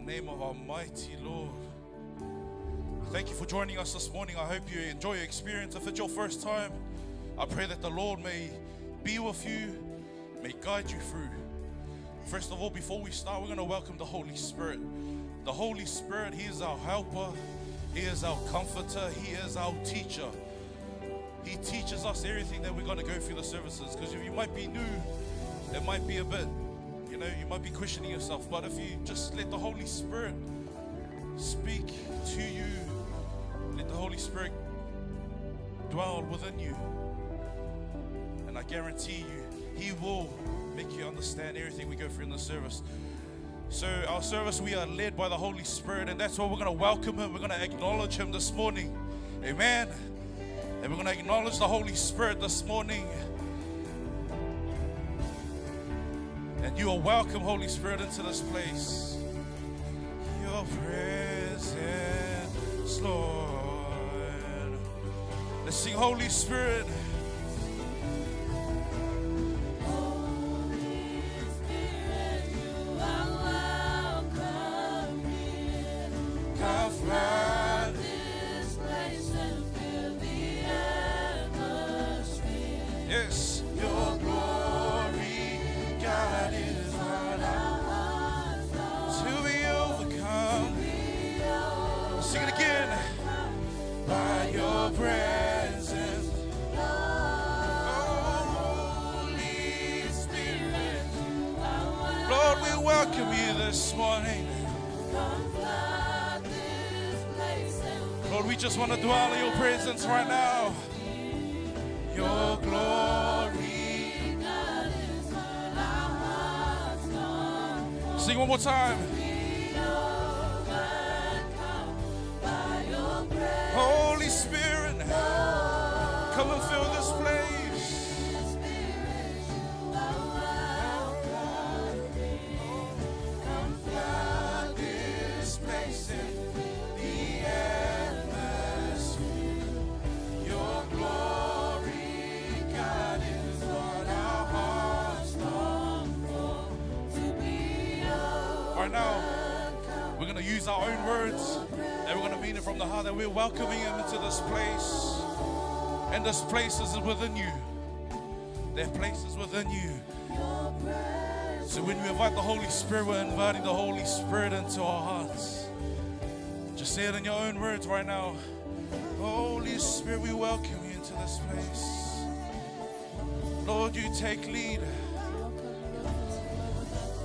name of our mighty Lord. Thank you for joining us this morning. I hope you enjoy your experience. If it's your first time, I pray that the Lord may be with you, may guide you through. First of all, before we start, we're going to welcome the Holy Spirit. The Holy Spirit, He is our helper, He is our comforter, He is our teacher. He teaches us everything that we're going to go through the services. Because if you might be new, it might be a bit, you might be questioning yourself. But if you just let the Holy Spirit speak to you, let the Holy Spirit dwell within you, and I guarantee you, He will make you understand everything we go through in the service. So our service, we are led by the Holy Spirit, and that's why we're going to welcome Him. We're going to acknowledge Him this morning. Amen. And we're going to acknowledge the Holy Spirit this morning. And you are welcome, Holy Spirit, into this place. Your presence, Lord. Let's sing, Holy Spirit. Yes, your glory, God, is what I want to be overcome. Sing it again. By your presence, Holy Spirit. Lord, we welcome you this morning. Lord, we just want to dwell in your presence right now. Your glory. Sing one more time. Holy Spirit, come and fill this place. Come flood this place in the atmosphere. Your glory. Right now, we're going to use our own words and we're going to mean it from the heart that we're welcoming Him into this place. And this place is within you. That place is within you. So when we invite the Holy Spirit, we're inviting the Holy Spirit into our hearts. Just say it in your own words right now. Holy Spirit, we welcome you into this place. Lord, you take lead.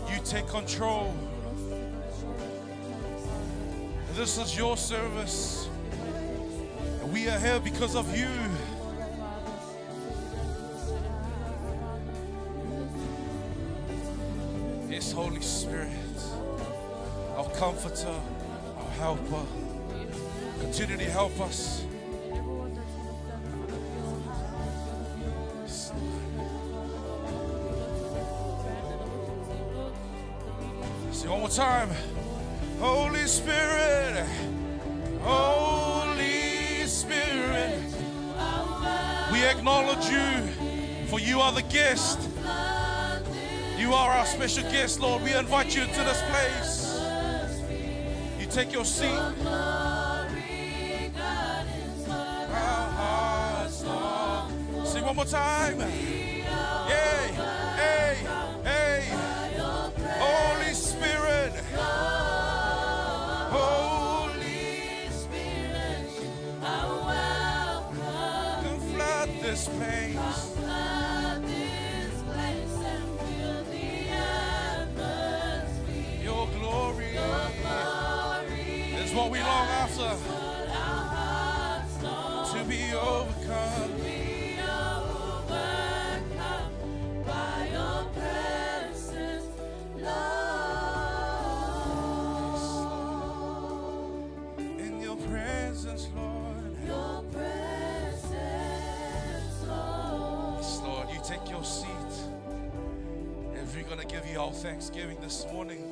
You take control. This is your service. And we are here because of you. Yes, Holy Spirit, our comforter, our helper, continue to help us. One more time. Holy Spirit, Holy Spirit, we acknowledge you, for you are the guest. You are our special guest, Lord. We invite you into this place. You take your seat. Our hearts, Lord. Sing one more time. Yay, hey, hey. Holy Spirit, Holy Spirit, come flood this place. Your glory is what we long after, to be overcome. Take your seat. If we're going to give you our thanksgiving this morning,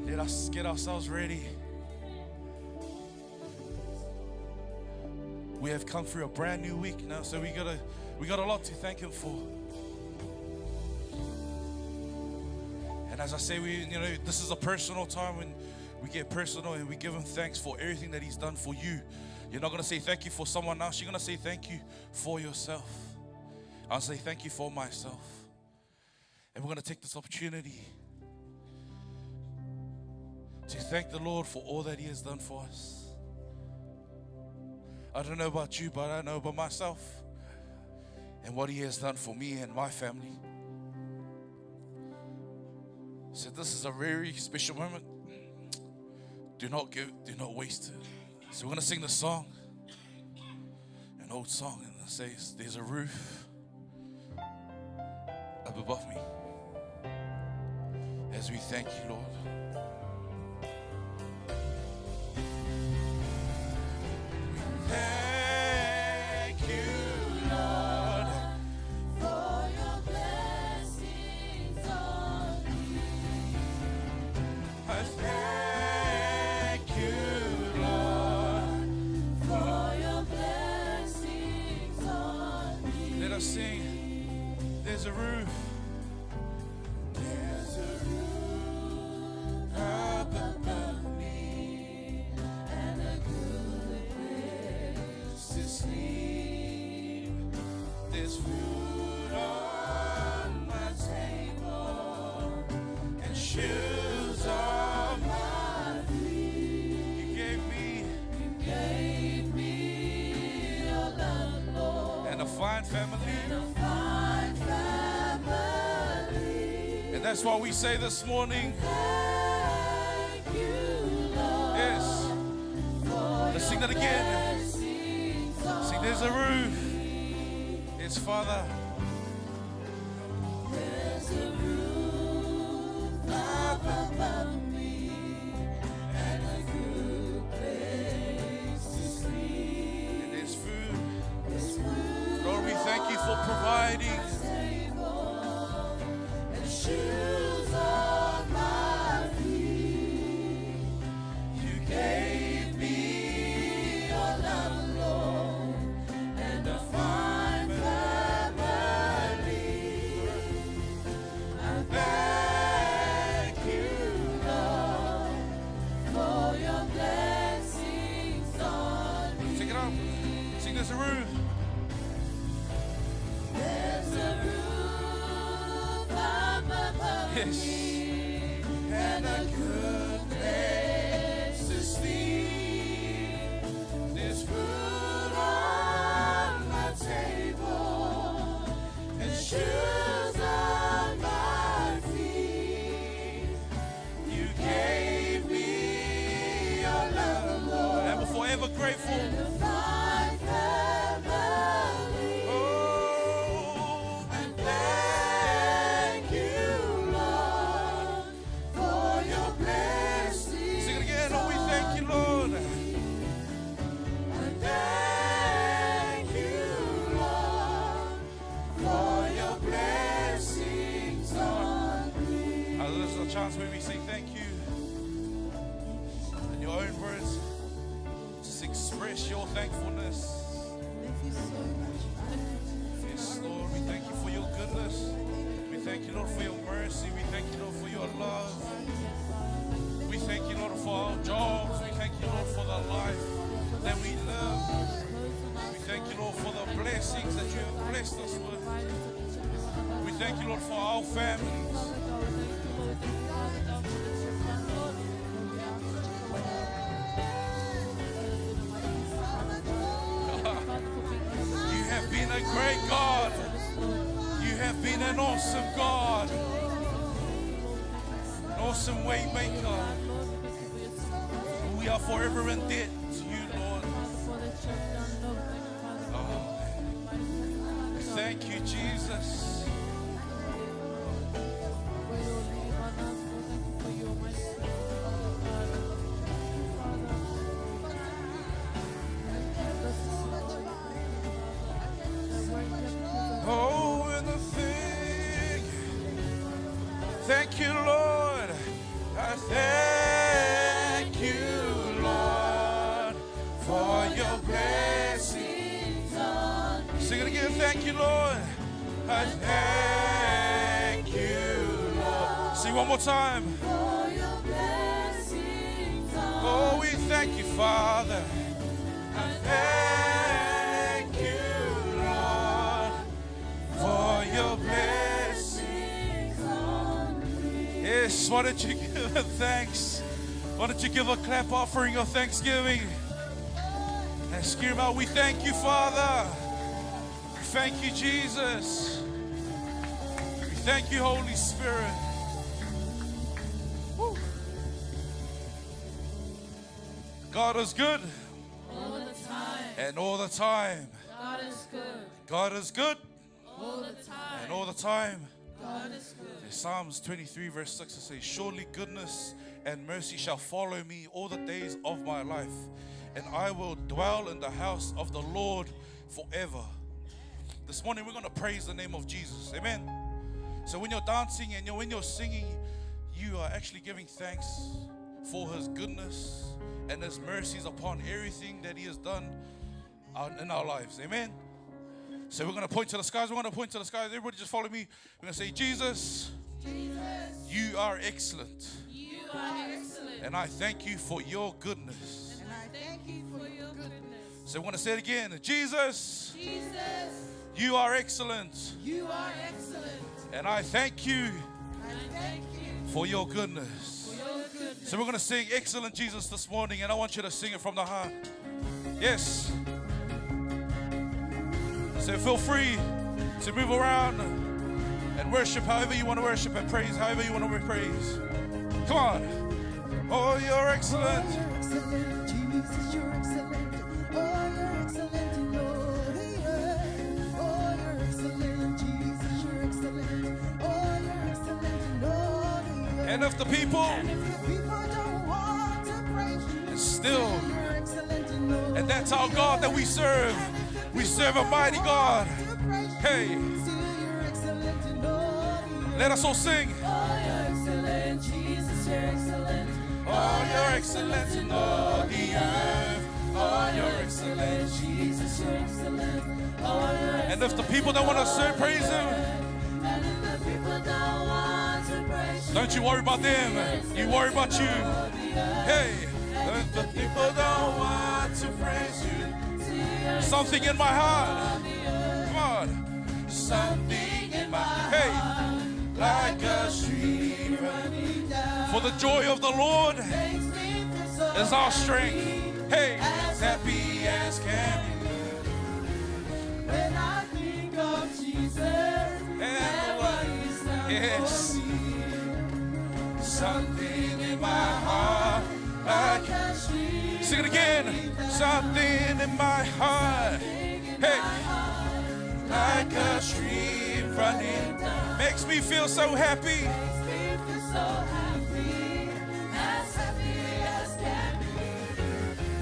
let us get ourselves ready. We have come through a brand new week now, so we got a lot to thank Him for. And as I say, this is a personal time when we get personal and we give him thanks for everything that he's done for you. You're not going to say thank you for someone else. You're going to say thank you for yourself. I'll say thank you for myself. And we're going to take this opportunity to thank the Lord for all that he has done for us. I don't know about you, but I know about myself and what he has done for me and my family. So this is a very special moment. Do not waste it. So we're going to sing the song, an old song, and it says, there's a roof up above me. As we thank you, Lord. Thank you, Lord, for your blessings on me. I thank you, Lord, For your blessings on me. let us sing. There's a roof. There's a roof up above me and a good place to sleep. There's food on my table and shoes on my feet. You Gave me your love, Lord, and a fine family. and a fine family. And that's why we say this morning, Thank you, Lord, yes. for Let's sing that again. blessings on See, there's a roof. It's Father. There's a roof up above me and a good place to sleep. And there's food. There's food Lord, we thank you for providing. on the table and shoes on my feet. You gave me your love, Lord, and a fine family. I thank you, Lord, for your blessings on me. Sing it up. Sing, there's a roof. There's a roof up above Yes. me and a good place to sleep. There's food on my table and shoes on my feet. You gave me your love, Lord, And we're forever grateful. and a fine family. Oh, And thank you, Lord, for your blessings. sing it again. Oh, we thank you, Lord. And thank you, Lord, for your blessings on me. This is a chance where we say thank you. In your own words, just express your thankfulness. Yes, Lord, we thank you for your goodness. We thank you, Lord, for your mercy. We thank you, Lord, for your love. We thank you, Lord, for our jobs. We thank you, Lord, for the life that we live. We thank you, Lord, for the blessings that you have blessed us with. We thank you, Lord, for our families. You have been a great God. You have been an awesome God. An awesome way maker. We are forever in debt to you, Lord. Oh, thank you, Jesus. Oh, and the thing. Thank you, Lord. I thank you, Lord, for your blessings on me. Sing it again. Thank you, Lord. I thank you, Lord. Sing one more time. for your blessings on Oh, we thank you, Father. I thank you, Lord, for your blessings. Yes, why don't you give a thanks? Why don't you give a clap offering of thanksgiving? And scream out, we thank you, Father. We thank you, Jesus. We thank you, Holy Spirit. Woo. God is good. all the time. And all the time. God is good God is good. all the time. And all the time. God is good. Psalms 23 verse 6 it says, surely goodness and mercy shall follow me all the days of my life, and I will dwell in the house of the Lord forever. This morning we're going to praise the name of Jesus. Amen. So when you're dancing and when you're singing, you are actually giving thanks for His goodness and His mercies upon everything that He has done in our lives. Amen. So we're going to point to the skies. We're going to point to the skies. Everybody just follow me. We're going to say, Jesus, you are excellent. You are excellent. And I thank you for your goodness. And I thank you for your goodness. So I want to say it again. Jesus, Jesus, you are excellent. you are excellent. And I thank you I thank you for your goodness. for your goodness. So we're going to sing Excellent Jesus this morning, and I want you to sing it from the heart. Yes. So feel free to move around and worship however you want to worship and praise however you want to praise. Come on. Oh, you're excellent. You're excellent, Jesus, you're excellent. Oh, you're excellent, Lord. Yeah. Oh, you're excellent, Jesus, you're excellent. Oh, you're excellent, Lord. Yeah. And if the people If the people don't want to praise you, still, you're excellent, Lord. and that's our God that we serve. We serve a mighty God. Hey, Still, you're excellent, Lord. Yeah. let us all sing. Oh, you're excellent, Jesus, you're excellent. Oh, you're excellent in all the earth. Oh, you're excellent. Jesus, you're excellent. Oh, you're And if the people don't want to serve, praise Him, And if the people don't want to praise you, don't you worry about them. You worry about you. Hey, if the people don't want to praise you, something in my heart. Come on. Something in my heart. Like a stream running down. For the joy of the Lord is our strength. Hey, as happy as can be. when I think of Jesus and what He's done Yes. for me. Something in my heart. Like, A stream sing it again. Something in my heart. Hey, like a stream running. Makes me feel so happy. makes me feel so happy as can be.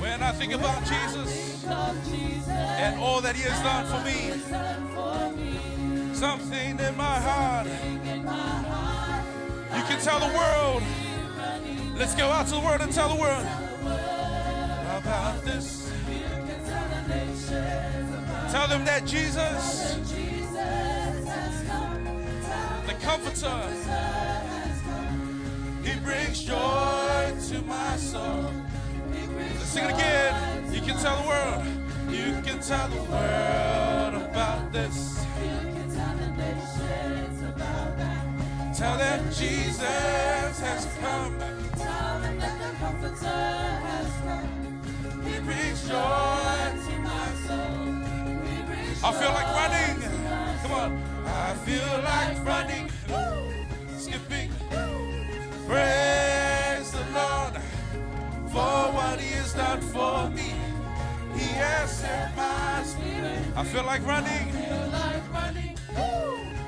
When I think about Jesus Think of Jesus and all that He has done for me. He's done for me. Something in my heart. In my heart, You can tell the world. Let's go out to the world and tell the world about this. you can tell the nations about Tell them that Jesus, Jesus has come. Tell the Comforter, Jesus has come. He brings joy to my soul. He brings Let's sing it again. You can tell the world. You can tell the world about this. You can tell the nations about that. Tell them Jesus has come. Tell them that the Comforter has come. He brings joy. To my soul. He brings I feel like joy running. to my Come on. I feel like running. Skipping. Praise the Lord for what He has done for me. He has set my spirit. I feel like running. feel like running.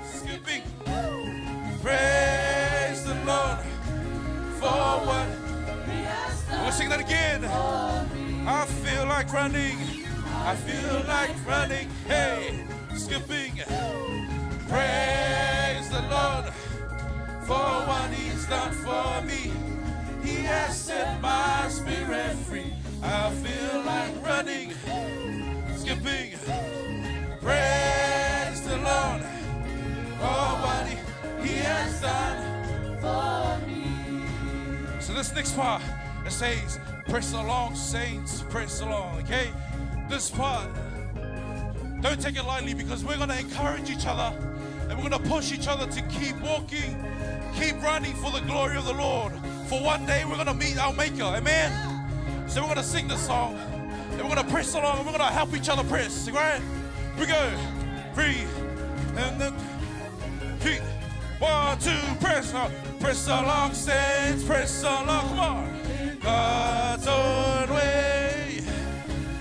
Skipping. Praise the Lord for what. He has done We'll sing that again. I feel like running. I feel like running. Hey, skipping. Praise the Lord for what He's done for me. He has set my spirit free. I feel like running, skipping. Praise the Lord for what He has done. for this next part, it says, press along, saints, press along, okay? This part, don't take it lightly because we're going to encourage each other and we're going to push each other to keep walking, keep running for the glory of the Lord. For one day we're going to meet our Maker, amen? So we're going to sing this song and we're going to press along and we're going to help each other press, right? We go, 3, and then 3, 1, 2, press along. Press along, saints, press along, come on. God's own way.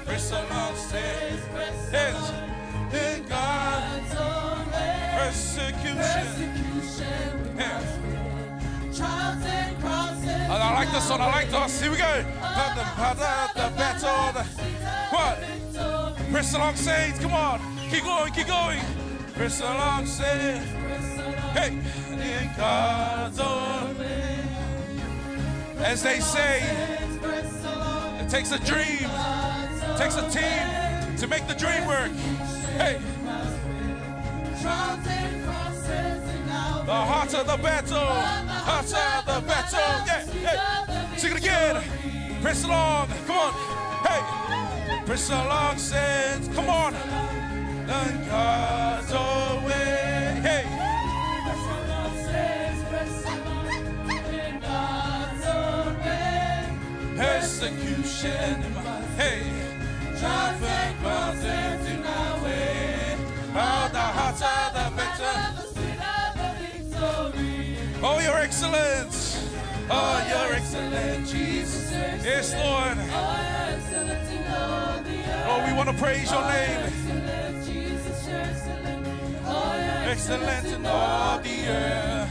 Press along, saints, yes. In God's own way. Persecution. Yes. Trials and crosses. I like this one, I like this. Here we go. The battle. What? Press along, saints, come on. Keep going, keep going. Press along, saints. Hey, in God's own way. As they say, it takes a dream, it takes a team to make the dream work. Hey, the heart of the battle, heart of the battle. Yeah, hey, sing it again. Press along, come on. Hey, press along, saints, come on. In God's own way. Hey. Persecution in my hey, traffic crosses in our way. Oh, the hotter the better. Oh, you're excellent. Oh, you're excellent, Jesus. Yes, Lord. Oh, we want to praise your name. Excellent in all the earth.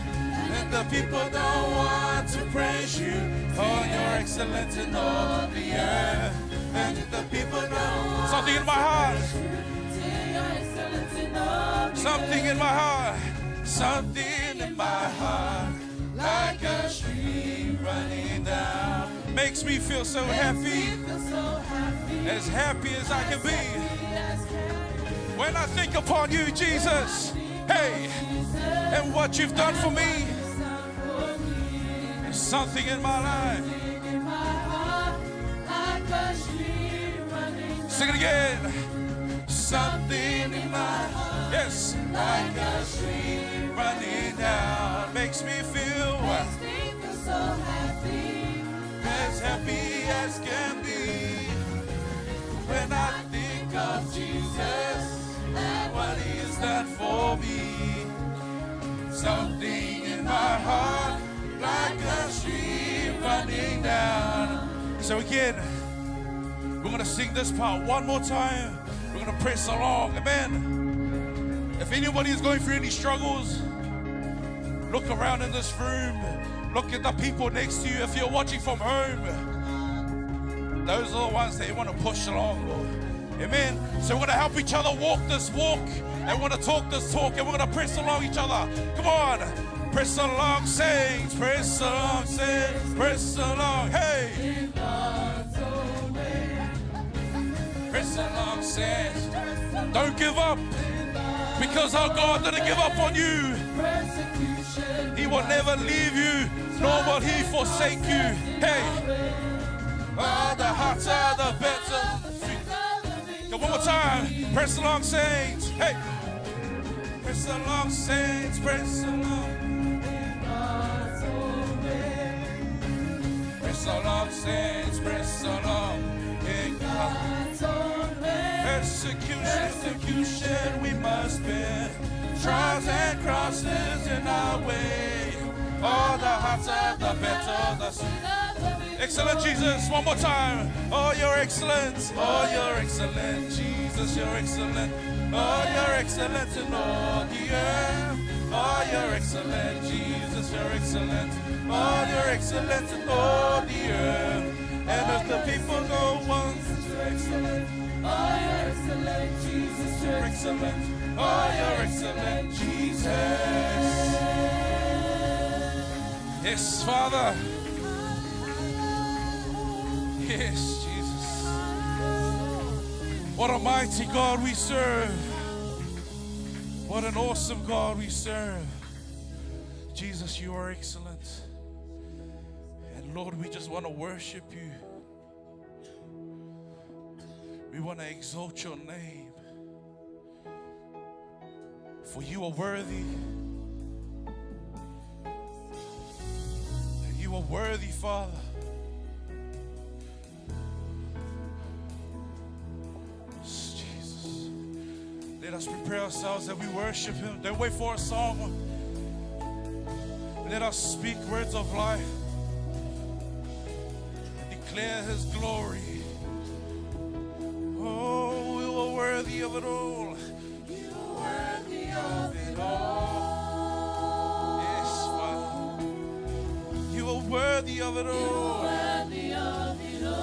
The people don't want to praise you. Oh, you're excellent in all the earth. And the people don't. Something in my heart. Something in my heart. Something in my heart. Like a stream running down. Makes me feel so happy. As happy as I can be. When I think upon you, Jesus. Hey, and what you've done for me. Something in my life. Sing it again. Something in my heart. Yes. Like a stream running down. Makes me feel so happy. As happy as can be. When I think of Jesus and what He's done for me. Something in my heart. Like a stream running down. So again, we're going to sing this part one more time. We're going to press along. Amen. If anybody is going through any struggles, look around in this room. Look at the people next to you. If you're watching from home, those are the ones that you want to push along, Lord. Amen. So we're going to help each other walk this walk. And we're going to talk this talk. And we're going to press along each other. Come on. Press along, saints, press along, saints, press along, hey! Press along, saints. Don't give up, because our God didn't give up on you. He will never leave you, nor will He forsake you. Hey! Oh, the hotter, the better. Go one more time. Press along, saints. Hey! Press along, saints, press along. Press along, saints, press along in God's own way. Persecution we must bear. Trials and crosses in our way. Oh, the hotter, the better, the sweeter. Excellent, Jesus. One more time. Oh, you're excellent. Oh, you're excellent, Jesus. You're excellent. Oh, you're excellent in all the earth. Oh, you're excellent, Jesus. You're excellent. Oh, you're excellent in all the earth. And if the people go once, you're excellent. Oh, you're excellent, Jesus. You're excellent. Oh, you're excellent, Jesus. Yes, Father. Yes, Jesus. What a mighty God we serve. What an awesome God we serve. Jesus, you are excellent. And Lord, we just want to worship you. We want to exalt your name. For you are worthy. You are worthy, Father. Jesus. Let us prepare ourselves that we worship him. Don't wait for a song. Let us speak words of life. Declare his glory. Oh, you are worthy of it all. You are worthy of it all. Yes, Father. You are worthy of it all. Worthy of it all.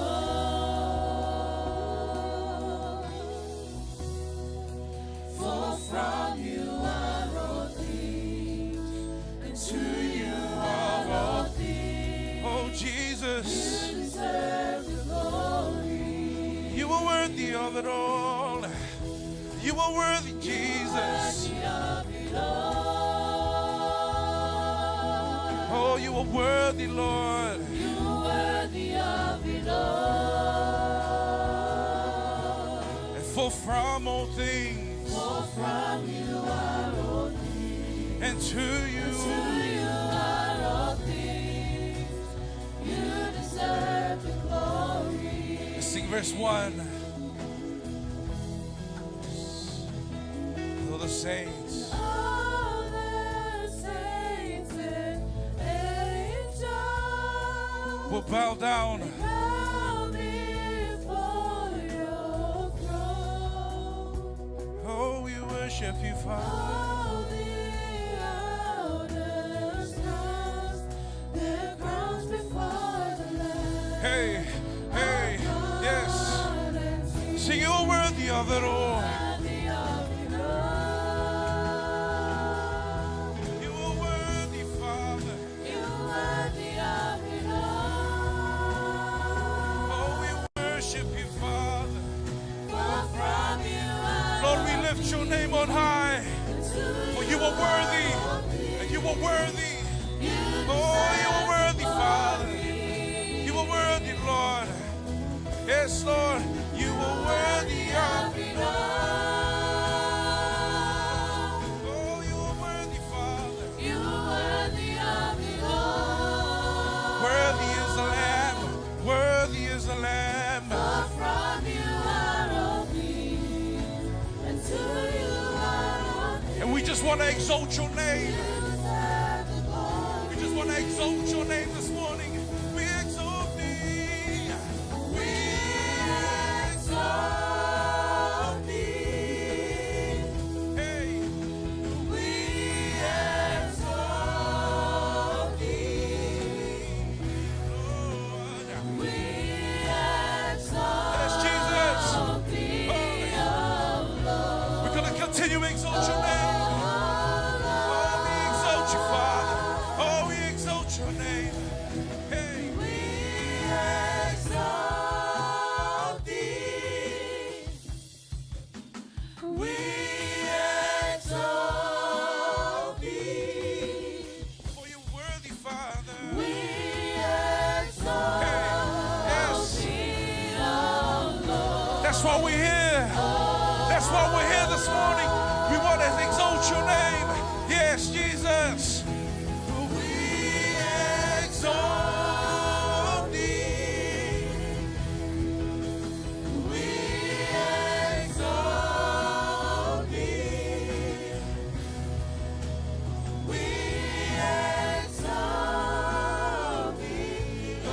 For from you are all things, and to you are all things. Oh, Jesus. You deserve the glory. You are worthy of it all. You are worthy, Jesus. Worthy of it all. Oh, you are worthy, Lord. You are worthy of it all. And for from all things, For from you are all things, and to you, to you are all things. You deserve the glory. let's sing verse 1. For the saints, All the saints and angels will bow down. bow before your throne. Oh, we worship you, Father. All the elders cast their crowns before the Lamb. Hey, hey, yes. God and sing Sing, you are worthy of it all. worthy of it all. You are worthy, Father. You worthy of it all. Oh, we worship you, Father. For from you are Lord, we lift your name on high. For you are worthy, and you are worthy. Oh, you are worthy, Father. You are worthy, Lord. Yes, Lord, you are worthy of it all. Oh, you are worthy, Father. You are worthy of it all. Worthy is the Lamb. Worthy is the Lamb. For from you are all things, and to you are all things. And we just want to exalt your name. You deserve the glory. We just want to exalt your name this morning. We exalt thee. We Exalt thee. hey, We exalt thee. Lord. We Yes, exalt Jesus. thee, O Lord. We're going to continue to exalt your name. Oh, we exalt you, Father. Oh, we exalt your name. Hey, We exalt thee. We exalt thee. for you're worthy, Father. We exalt Yes. thee, O Lord. That's why we're here. That's why we're here this morning. We want to exalt your name. Yes, Jesus. We exalt thee. We exalt thee. We exalt thee, O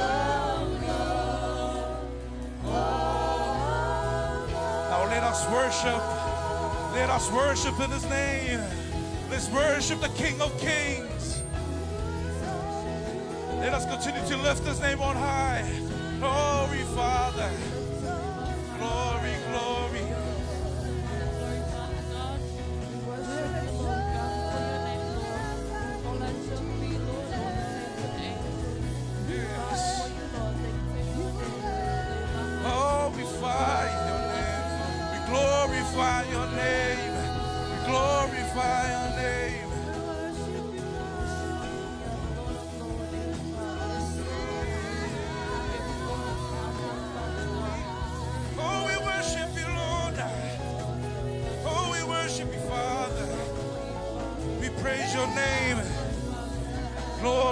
Lord. Now let us worship. Let us worship in his name. Let's worship the King of Kings. Let us continue to lift his name on high. Glory, Father. Glory, glory. Yes. Glorify your name. We glorify your name. We glorify your name.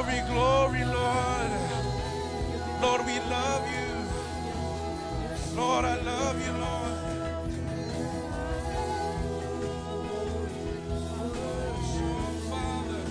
Glory, glory, Lord. Lord, we love you. Lord, I love you, Lord. Father.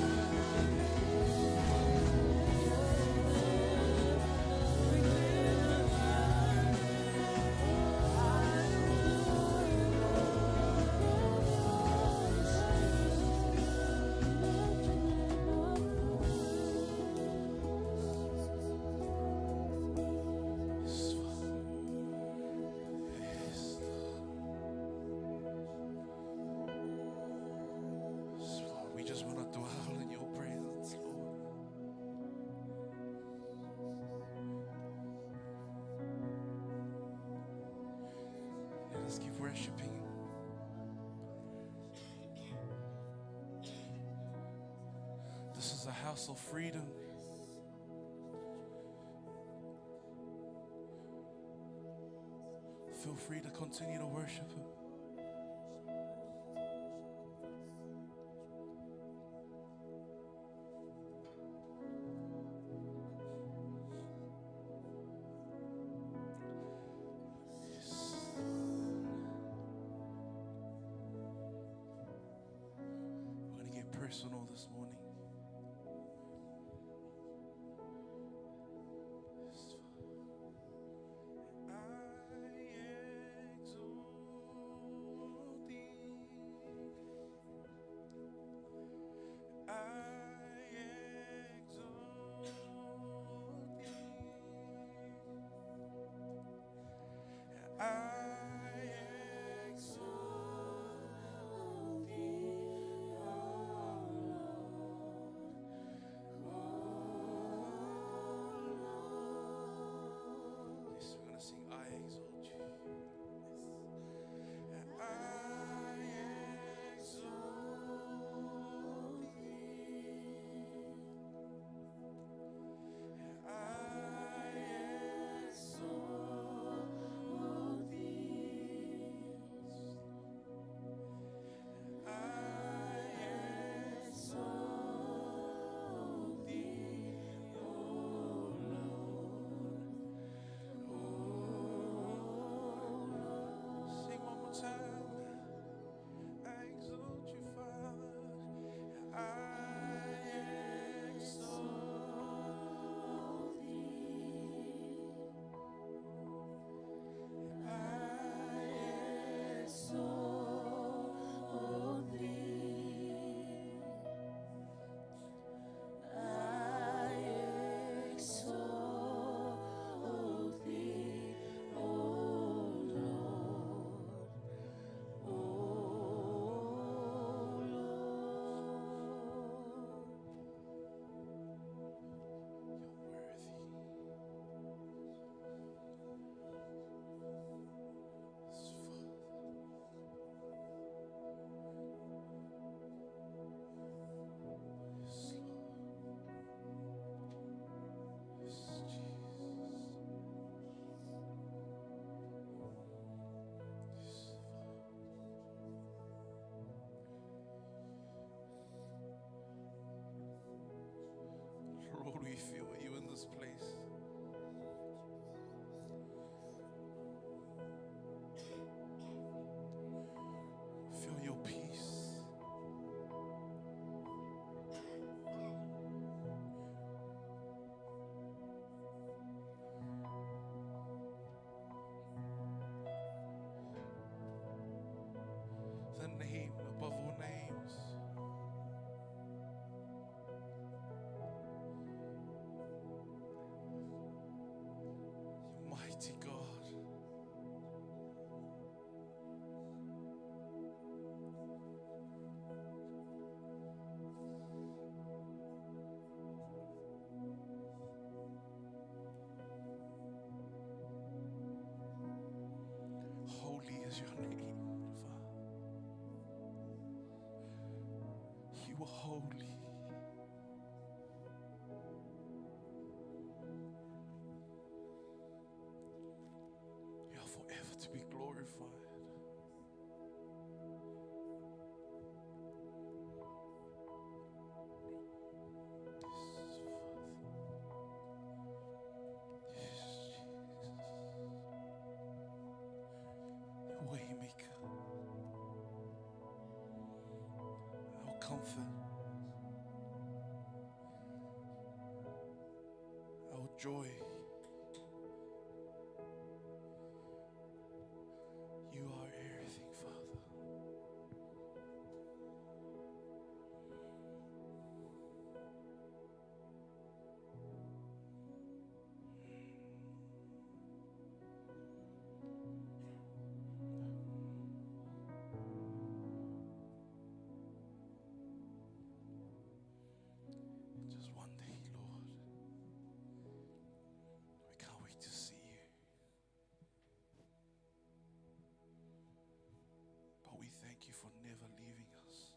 We just want to dwell in your presence, Lord. Let us keep worshiping. This is a house of freedom. Feel free to continue to worship Him. We're going to get personal this morning. Lord, we feel you in this place. Feel your peace. The name above all names. Mighty God. Holy is your name, Father. You are holy. You are forever to be glorified. comfort, our joy. You are everything, Father. Just one day, Lord. We can't wait to see you. But we thank you for never leaving us.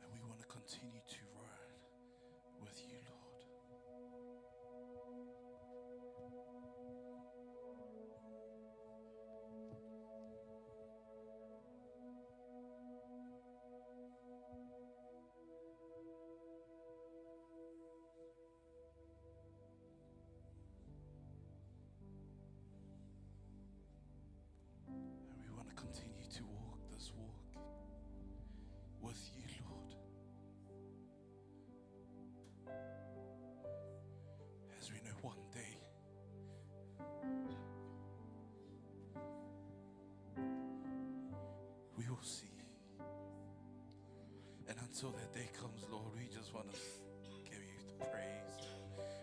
And we want to continue to ride with you, Lord. And we want to continue to walk this walk with you, Lord. As we know one day we will see. And until that day comes, Lord, we just want to give you the praise.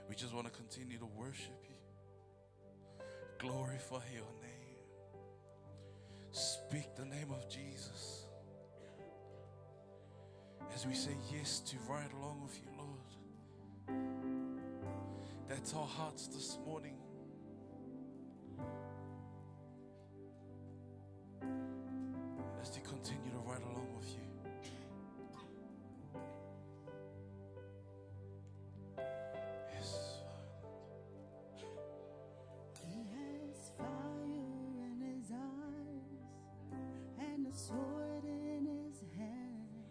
We just want to continue to worship you. Glorify your name. Speak the name of Jesus. As we say yes to ride along with you, Lord. That's our hearts this morning. As to continue to ride along with you. Yes, Father. He has fire in his eyes and a sword in his hand,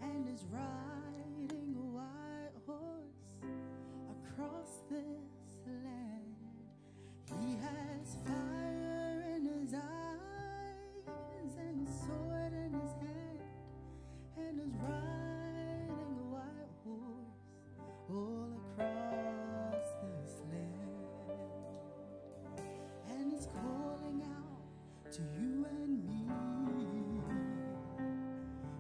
and is riding a white horse across this land. He has fire in his eyes and a sword in his hand, and is riding a white horse all across this land. And he's calling out to you and me.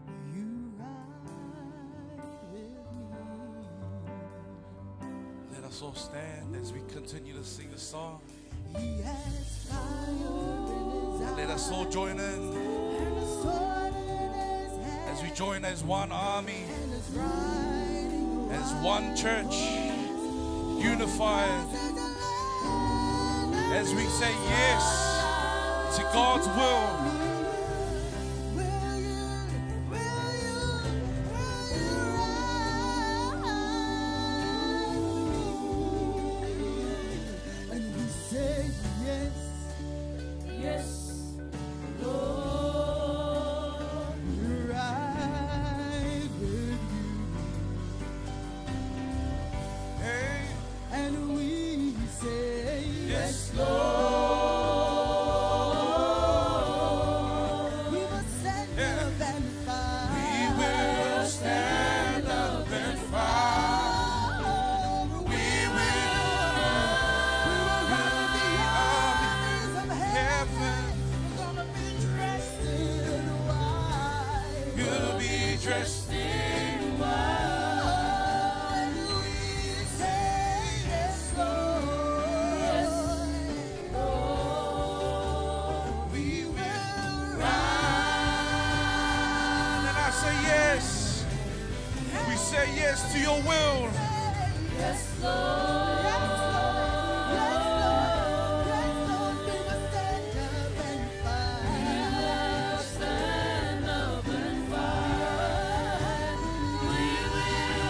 Will you ride with me? Let us all stand as we continue to sing the song. He has fire in his eyes Let us all join in and a sword in his hand, as we join as one army, and is riding a as one church, unified, as we say yes to God's will. And we say yes, Yes, Lord. ride with you. Hey, And we say yes, we will stand Yeah. up and fight. we will stand up and fight. We will run the armies of heaven. We're gonna be dressed in white. You'll be dressed in And we say yes, Lord. We will ride. And I say yes. We say yes to your will. Yes, Lord. Yes, Lord. Yes, Lord. Yes, Lord. We will stand up and fight. Stand up and fight. We will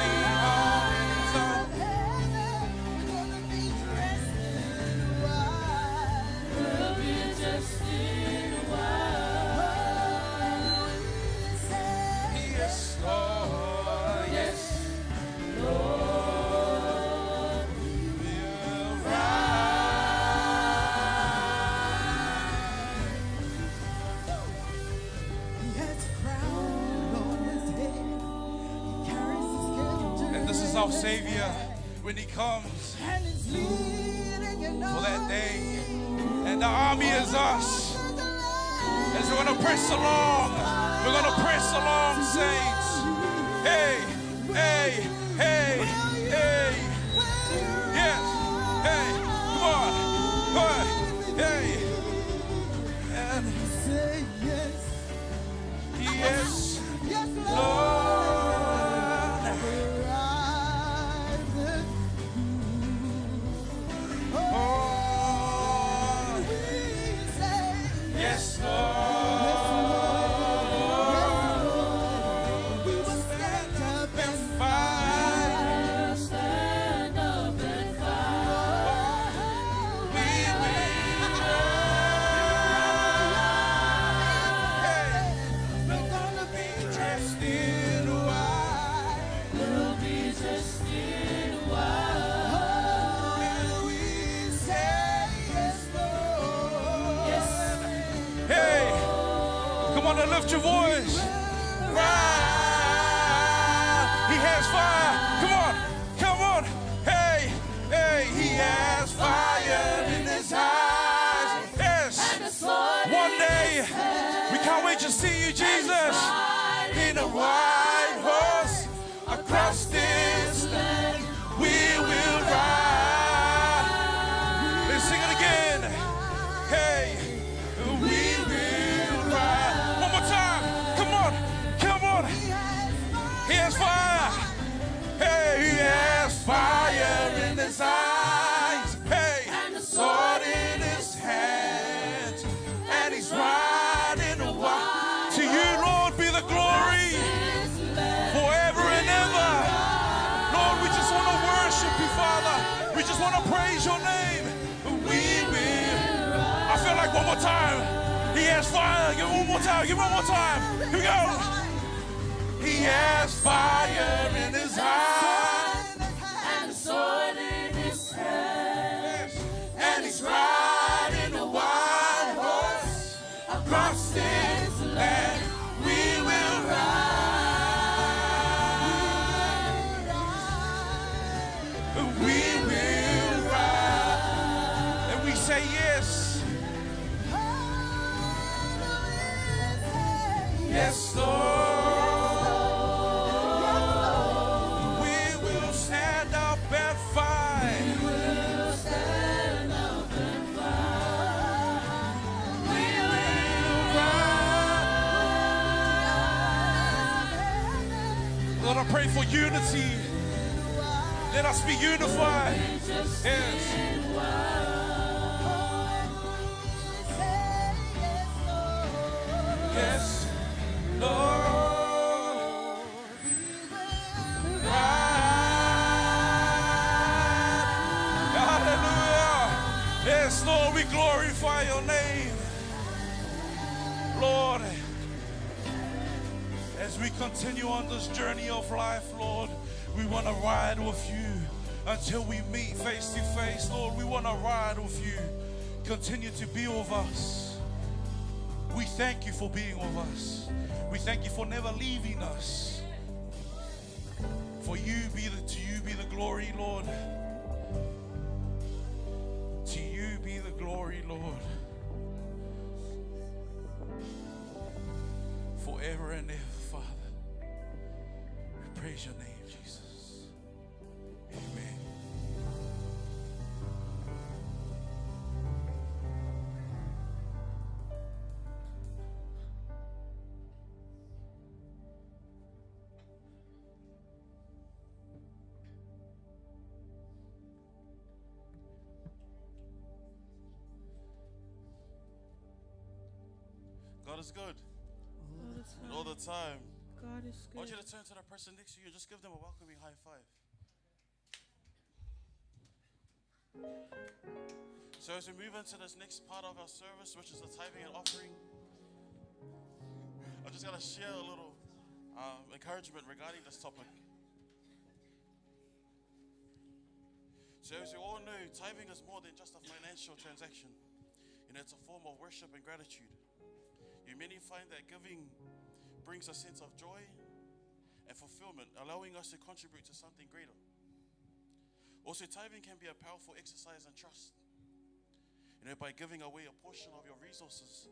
The armies of Heaven, we're gonna be dressed in white. We'll be just in white. We say yes, Lord, yes. Lord. our Savior when He comes And it's leading you for that day. And the army is us. As we're going to press along. We're going to press along, saints. Hey, hey, hey, hey. Yes, hey, come on. Hey, and say yes, yes, yes, Lord. right with you. Oh, We say yes, Lord. we will stand up and Fight. Stand up and fight. We will. Hey, we're gonna be dressed in white. We'll be dressed in white. and we say yes, Lord. Yes, Hey, come on and lift your voice. He has fire. Come on. Hey, he has fire in his eyes. Yes. and the sword One day, we can't wait to see you, Jesus, in a white horse across this land. We will ride. Let's sing it again. Hey, we will ride. One more time. Come on. He has fire. Hey, he has fire in his eyes. Hey, and the sword in his hands, and he's riding a white. To you, Lord, be the glory forever and ever. Lord, we just want to worship you, Father. We just want to praise your name. We will. I feel like one more time. He has fire. Give it one more time. Give it one more time. Here we go. He has fire in his eyes, and the sword in his hand. and he's riding a white horse across this land. We will ride. We will ride. And we say yes. Yes, Lord. We will stand up and fight. We'll stand up and fight. We will ride. Lord, I pray for unity. Let us be unified. Yes. Yes, Lord. Ride. Hallelujah. Yes, Lord, we glorify your name. Lord, as we continue on this journey of life, Lord, we want to ride with you until we meet face to face. Lord, we want to ride with you. Continue to be with us. We thank you for being with us. We thank you for never leaving us. To you be the glory, Lord. To you be the glory, Lord. Forever and ever, Father. We praise your name, Jesus. Amen. God is good. And all the time. God is I want good. you to turn to that person next to you and just give them a welcoming high five. So as we move into this next part of our service, which is the tithing and offering, I'm just going to share a little encouragement regarding this topic. So as you all know, tithing is more than just a financial transaction. It's a form of worship and gratitude. Many find that giving brings a sense of joy and fulfillment, allowing us to contribute to something greater. Also, tithing can be a powerful exercise in trust. By giving away a portion of your resources,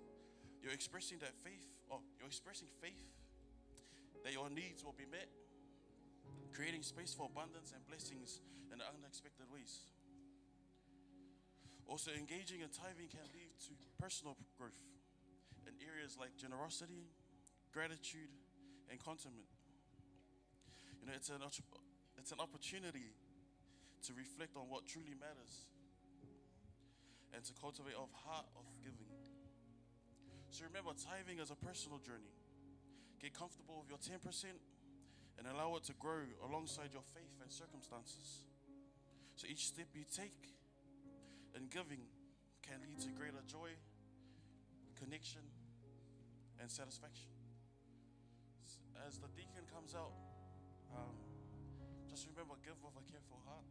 you're expressing that faith, or you're expressing faith that your needs will be met, creating space for abundance and blessings in unexpected ways. Also, engaging in tithing can lead to personal growth in areas like generosity, gratitude, and contentment. It's an opportunity to reflect on what truly matters and to cultivate a heart of giving. So remember, tithing is a personal journey. Get comfortable with your 10% and allow it to grow alongside your faith and circumstances. So each step you take in giving can lead to greater joy, connection, and satisfaction. As the deacon comes out, just remember, give with a cheerful heart.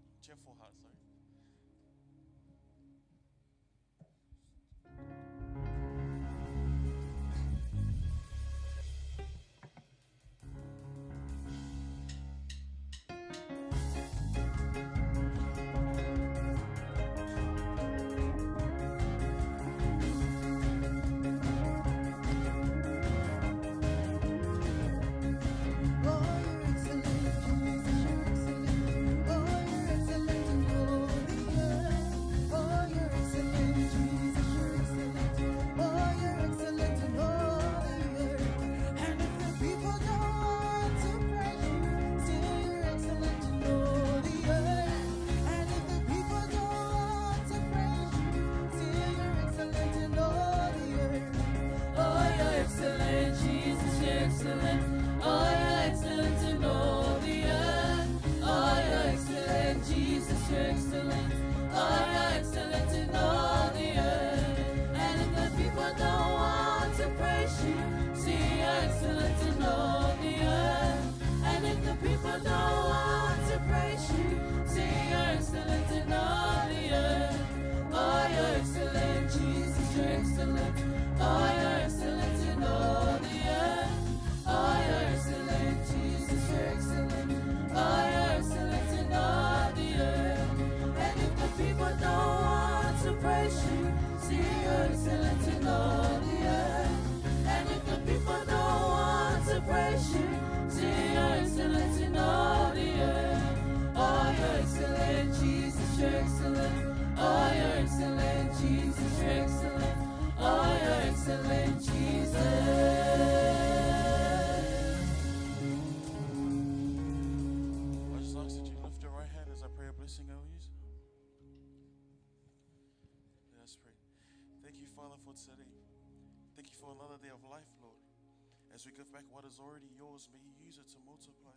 As we give back what is already yours, may you use it to multiply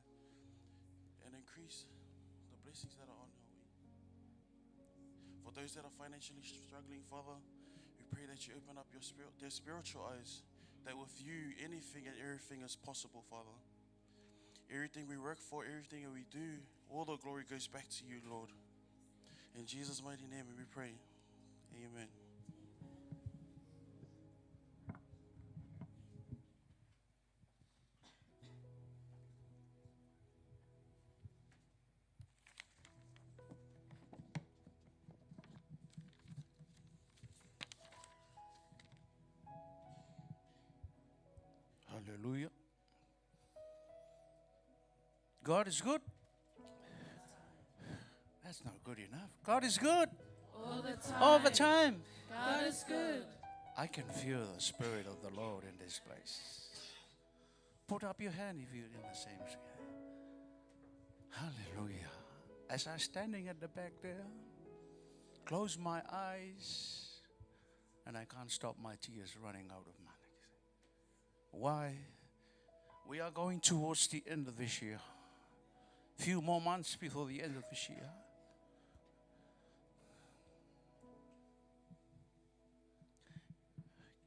and increase the blessings that are on your way. For those that are financially struggling, Father, we pray that you open up their spiritual eyes, that with you, anything and everything is possible, Father. Everything we work for, everything that we do, all the glory goes back to you, Lord. In Jesus' mighty name we pray. Amen. Hallelujah. God is good. That's not good enough. God is good. All the time. All the time. God is good. I can feel the Spirit of the Lord in this place. Put up your hand if you're in the same sphere. Hallelujah. As I'm standing at the back there, close my eyes, and I can't stop my tears running out of my eyes. Why? We are going towards the end of this year. Few more months before the end of this year.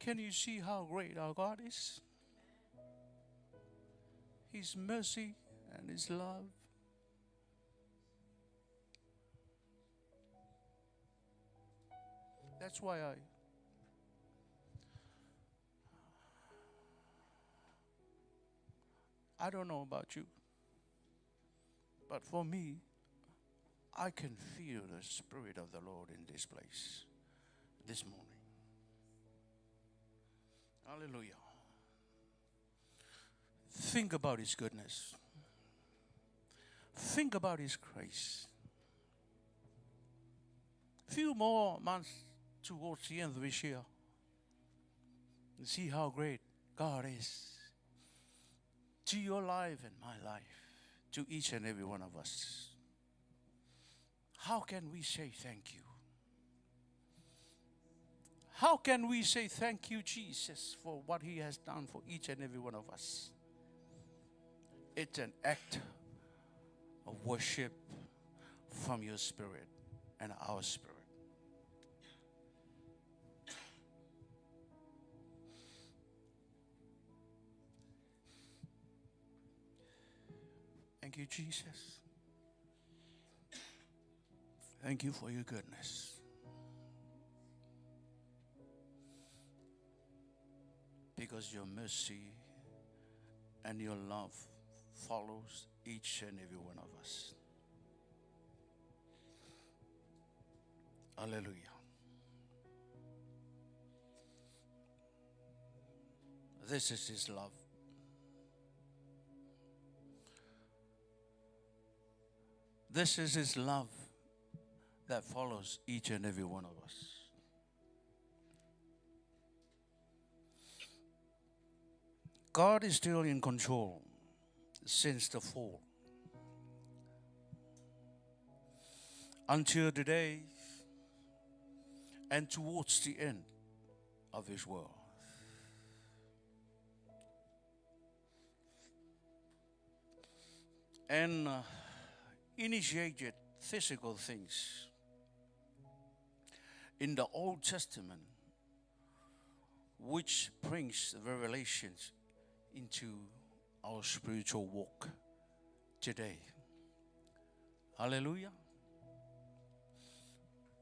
Can you see how great our God is? His mercy and His love. That's why I don't know about you, but for me, I can feel the Spirit of the Lord in this place this morning. Hallelujah. Think about His goodness. Think about His grace. Few more months towards the end of this year. And see how great God is to your life and my life, to each and every one of us. How can we say thank you? How can we say thank you, Jesus, for what He has done for each and every one of us? It's an act of worship from your spirit and our spirit. Thank you, Jesus. Thank you for your goodness. Because your mercy and your love follows each and every one of us. Hallelujah. This is His love. This is His love that follows each and every one of us. God is still in control since the fall. Until today and towards the end of His world. And initiated physical things in the Old Testament, which brings revelations into our spiritual walk today. Hallelujah.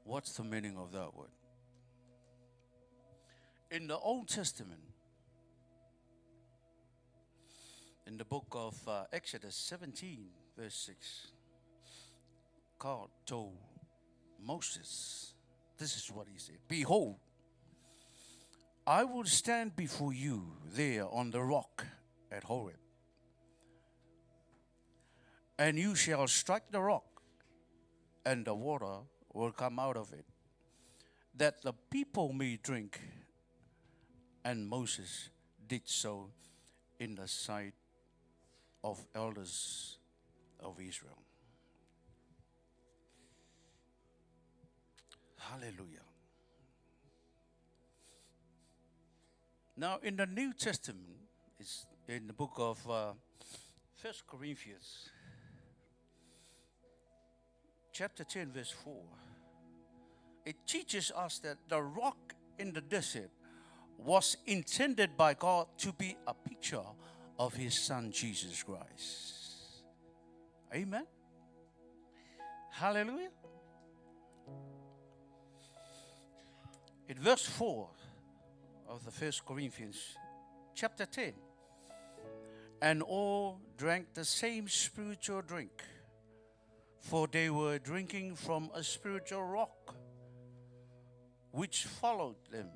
What's the meaning of that word? In the Old Testament, in the book of Exodus 17, verse 6, God told Moses, this is what He said, "Behold, I will stand before you there on the rock at Horeb, and you shall strike the rock, and the water will come out of it, that the people may drink." And Moses did so in the sight of elders of Israel. Hallelujah. Now, in the New Testament, it's in the book of 1 Corinthians, chapter 10, verse 4. It teaches us that the rock in the desert was intended by God to be a picture of His Son, Jesus Christ. Amen. Hallelujah. In verse 4 of the 1 Corinthians chapter 10, and all drank the same spiritual drink, for they were drinking from a spiritual rock which followed them,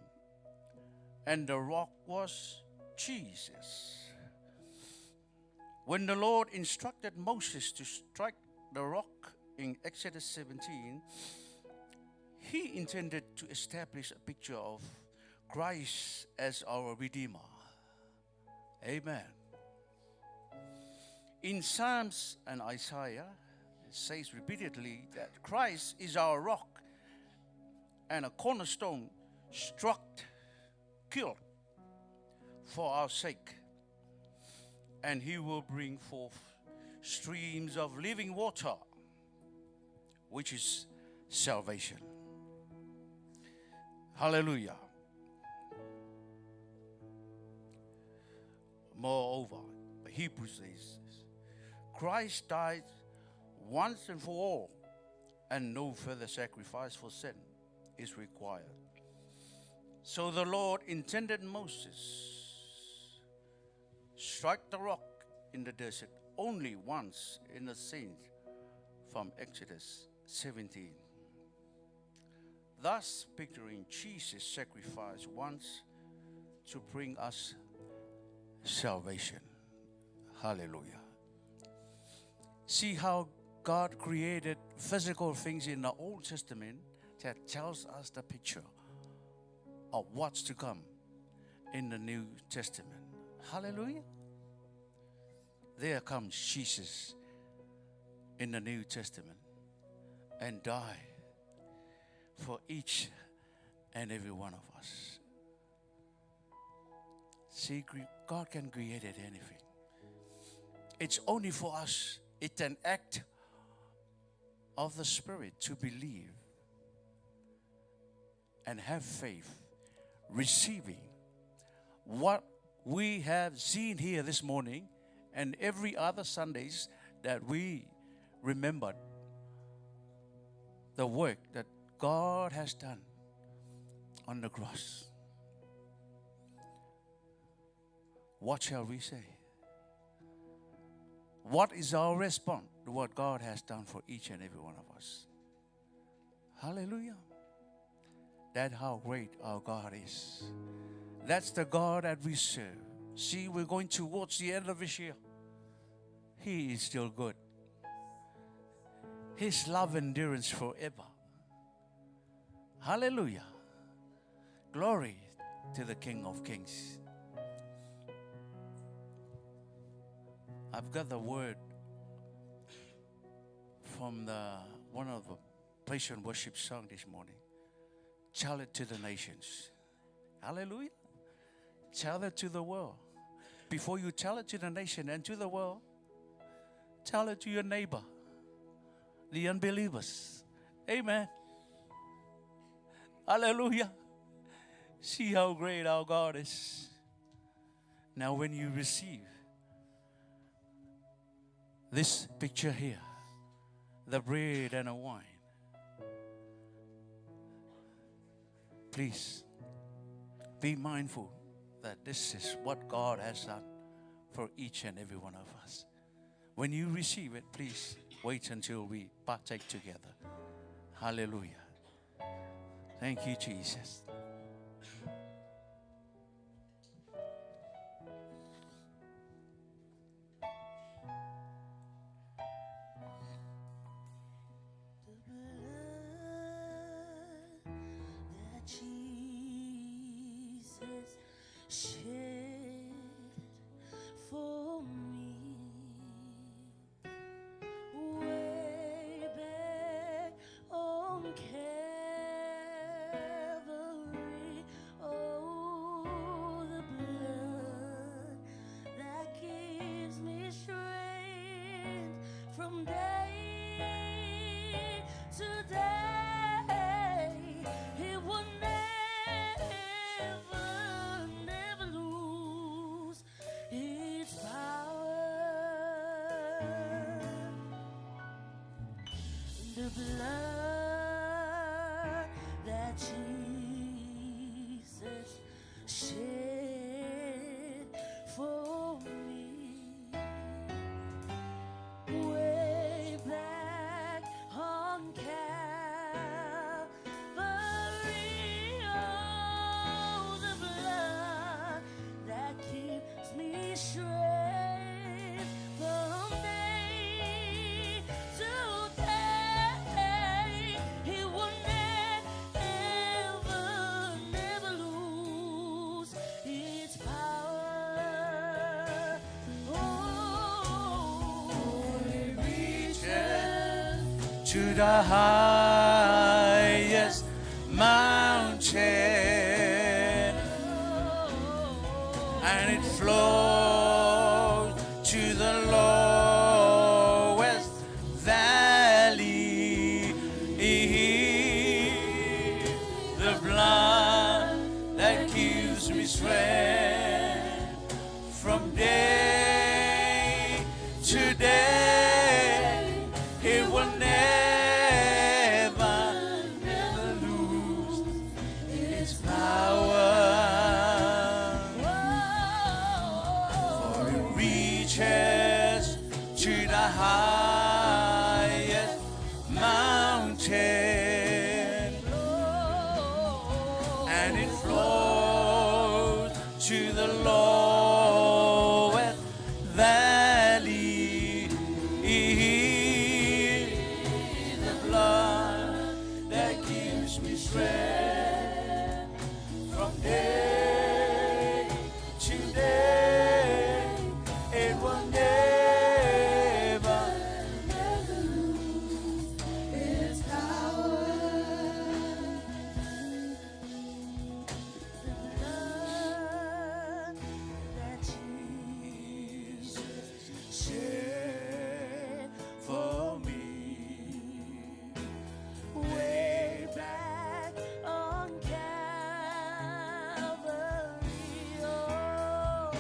and the rock was Jesus. When the Lord instructed Moses to strike the rock in Exodus 17, He intended to establish a picture of Christ as our Redeemer. Amen. In Psalms and Isaiah, it says repeatedly that Christ is our rock and a cornerstone struck, killed for our sake. And He will bring forth streams of living water, which is salvation. Hallelujah. Moreover, Hebrews says, Christ died once and for all, and no further sacrifice for sin is required. So the Lord intended Moses strike the rock in the desert only once in the scene from Exodus 17. Thus, picturing Jesus' sacrifice once to bring us salvation. Hallelujah. See how God created physical things in the Old Testament that tells us the picture of what's to come in the New Testament. Hallelujah. There comes Jesus in the New Testament and die for each and every one of us. See, God can create anything. It's only for us. It's an act of the Spirit to believe and have faith, receiving what we have seen here this morning and every other Sundays that we remembered the work that God has done on the cross. What shall we say? What is our response to what God has done for each and every one of us? Hallelujah. That's how great our God is. That's the God that we serve. See, we're going towards the end of this year. He is still good. His love endures forever. Hallelujah. Glory to the King of Kings. I've got the word from one of the praise and worship song this morning. Tell it to the nations. Hallelujah. Tell it to the world. Before you tell it to the nation and to the world, tell it to your neighbor, the unbelievers. Amen. Hallelujah. See how great our God is. Now when you receive this picture here, the bread and the wine, please be mindful that this is what God has done for each and every one of us. When you receive it, please wait until we partake together. Hallelujah. Thank you, Jesus. The blood that Jesus shed for me way back on Calvary. Oh, the blood that keeps me straight from day to day. He will never lose its power. Oh, it reaches To the highest mountain, and it flows to the lowest valley. The blood that gives me strength from day to day, it will never lose its power. For it reaches to the lowest valley. The blood that gives me strength from day to day, it will never lose its power. The blood that Jesus shed for me way back on Calvary. Oh,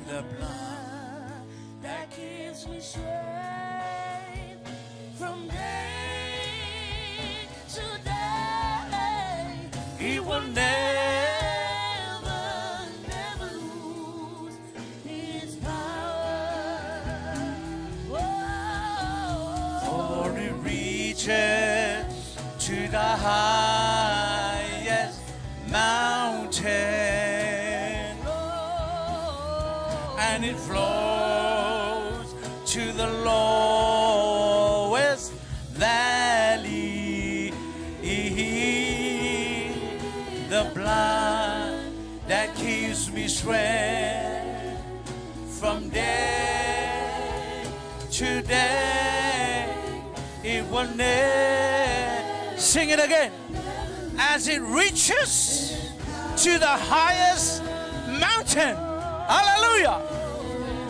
the blood that gives me strength from day to day. He will Never lose its power. For it reaches to the highest mountain, and it flows to the lowest valley. The blood that gives me strength from day to day, it will never. Sing it again. As it reaches to the highest mountain, hallelujah,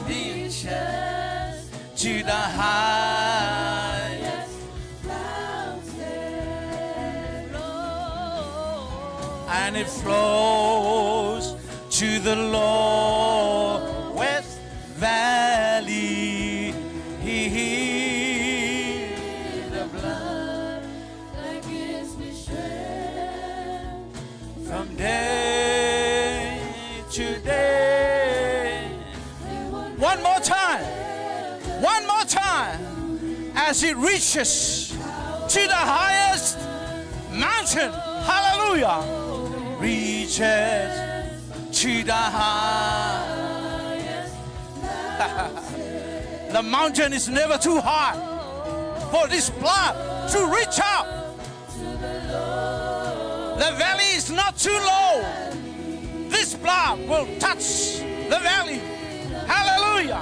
reaches to the highest, and it flows to the lowest valley. The blood That gives me strength from day to day. One more time. One more time. As it reaches to the highest mountain. Hallelujah. Reaches to the highest. The mountain is never too high for this blood to reach out. The valley is not too low. This blood will touch the valley. Hallelujah.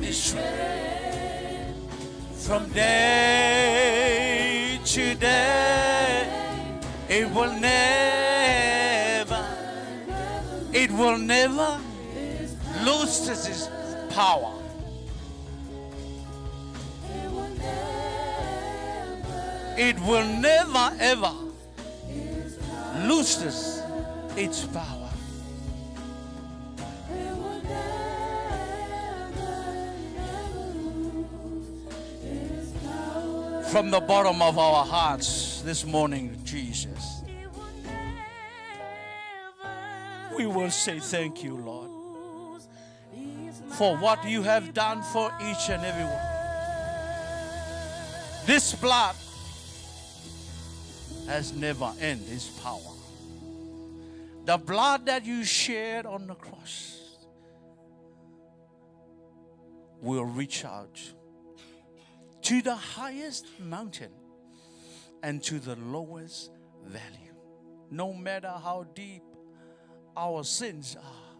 This from day to day, it will never lose its power. It will never ever lose its power. From the bottom of our hearts this morning, Jesus, we will say thank you, Lord, for what you have done for each and every one. This blood has never ended its power. The blood that you shed on the cross will reach out to the highest mountain and to the lowest valley. No matter how deep our sins are,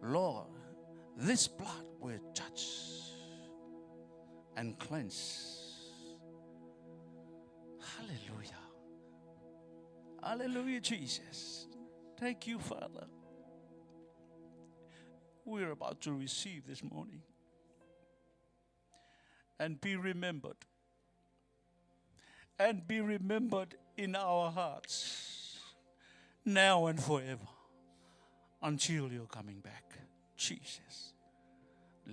Lord, this blood will touch and cleanse. Hallelujah. Hallelujah, Jesus. Thank you, Father. We're about to receive this morning and be remembered. And be remembered in our hearts now and forever until you're coming back. Jesus,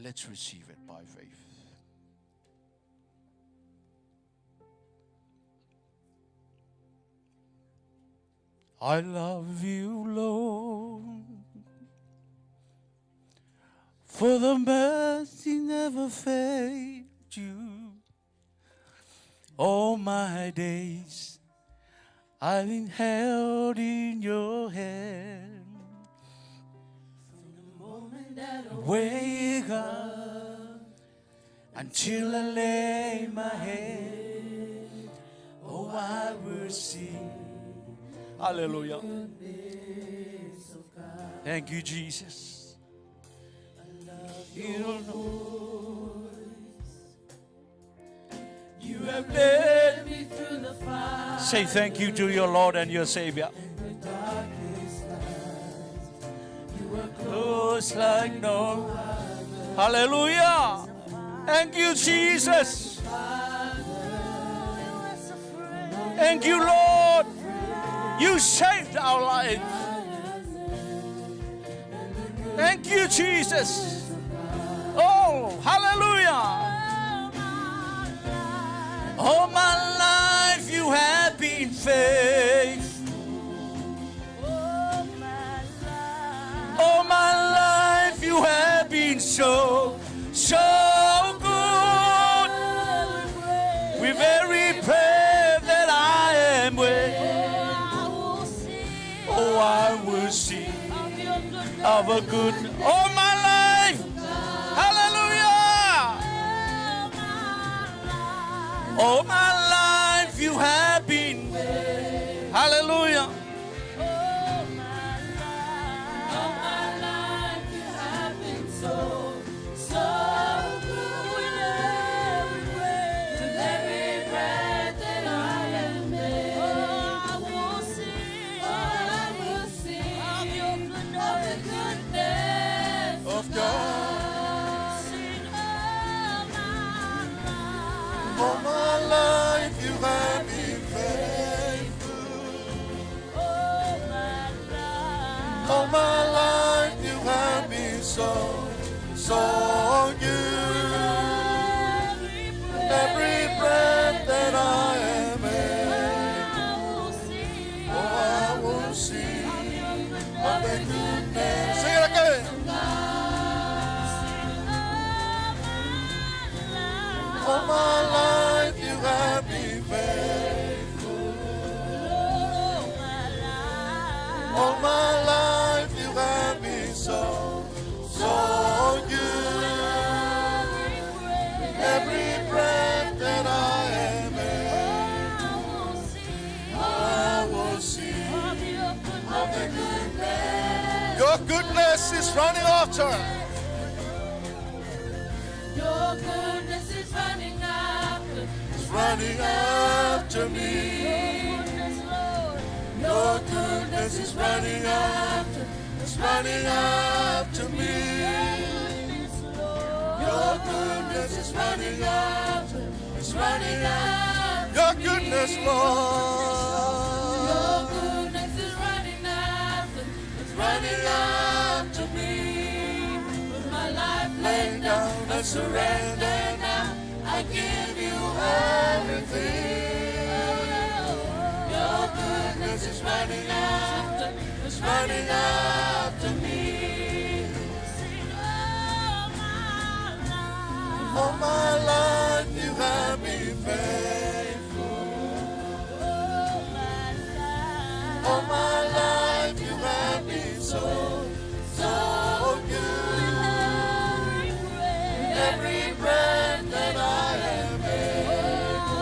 let's receive it by faith. I love you, Lord, for the mercy never failed you. All my days I've been held in your hand. wake up until I lay my head. Oh, I will sing. Hallelujah. Thank you, Jesus. You don't know. You have led me through the fire. Say thank you to your Lord and your Savior. You were close like no. Hallelujah. Thank you, Jesus. Thank you, Lord. You saved our life. Thank you, Jesus. Oh, hallelujah. All my life you have been faithful. All my life you have been so good. With every prayer that I am with, oh, I will sing of a good all my life. Hallelujah. All my life you have been. Hallelujah. All my life you have been faithful. All my life you have been so good. Every breath that I am in, oh, I will sing of the goodness. Sing it again. All my life you have been faithful. All my life you have been so good. Every breath that I am in, I will sing of the goodness. Your goodness is running after. Your goodness is running after. It's running after me. Your goodness is running after. It's running after me. Your goodness is running after. It's running after. Your goodness, Lord. Your goodness is running after. It's running after me. With my life Lay down and surrender now. I give you everything. Your goodness is running after. It's running after me. All my life you have been faithful. All my life you have been so good. Every breath that I am in,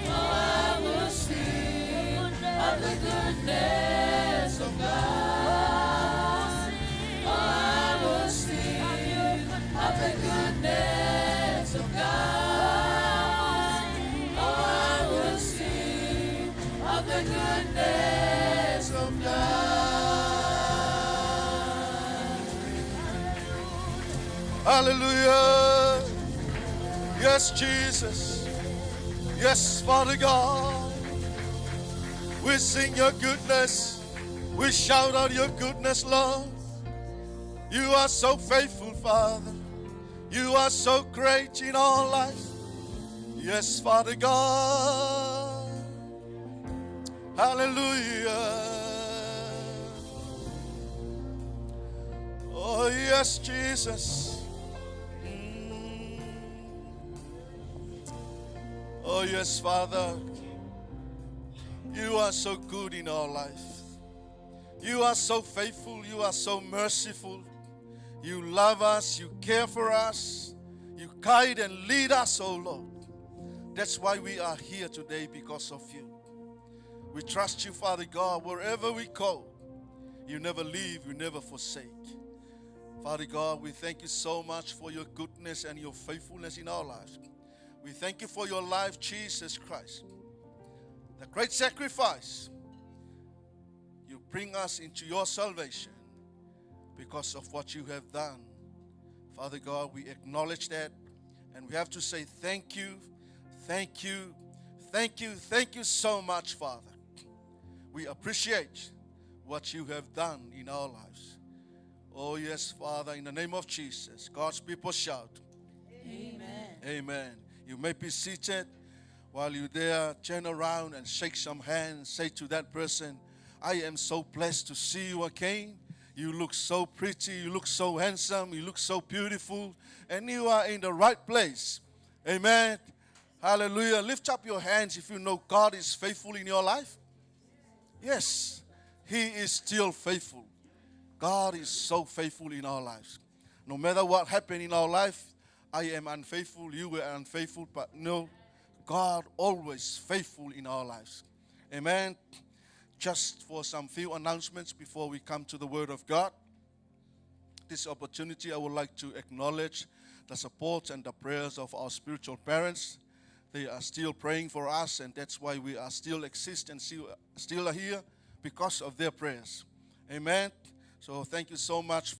I will sing of the goodness of God. I will sing of the goodness of God. I will sing of the goodness of God. Hallelujah. Yes, Jesus. Yes, Father God. We sing your goodness. We shout out your goodness, Lord. You are so faithful, Father. You are so great in our life. Yes, Father God. Hallelujah. Oh, yes, Jesus. Oh, yes, Father. You are so good in our life. You are so faithful. You are so merciful. You love us, you care for us, you guide and lead us, oh Lord. That's why we are here today, because of you. We trust you, Father God, wherever we go. You never leave, you never forsake. Father God, we thank you so much for your goodness and your faithfulness in our lives. We thank you for your life, Jesus Christ. The great sacrifice. You bring us into your salvation because of what you have done. Father God, we acknowledge that, and we have to say thank you, thank you, thank you, thank you so much, Father. We appreciate what you have done in our lives. Oh yes, Father, in the name of Jesus, God's people shout. Amen. Amen. You may be seated. While you're there, turn around and shake some hands. Say to that person, I am so blessed to see you again. You look so pretty, you look so handsome, you look so beautiful, and you are in the right place. Amen. Hallelujah. Lift up your hands if you know God is faithful in your life. Yes, He is still faithful. God is so faithful in our lives. No matter what happened in our life, I am unfaithful, you were unfaithful, but no, God always faithful in our lives. Amen. Just for some few announcements before we come to the Word of God. This opportunity, I would like to acknowledge the support and the prayers of our spiritual parents. They are still praying for us, and that's why we are still exist and still are here, because of their prayers. Amen. So thank you so much.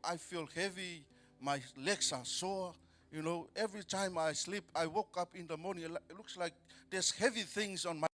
I feel heavy, my legs are sore. You know, every time I sleep, I woke up in the morning, it looks like there's heavy things on my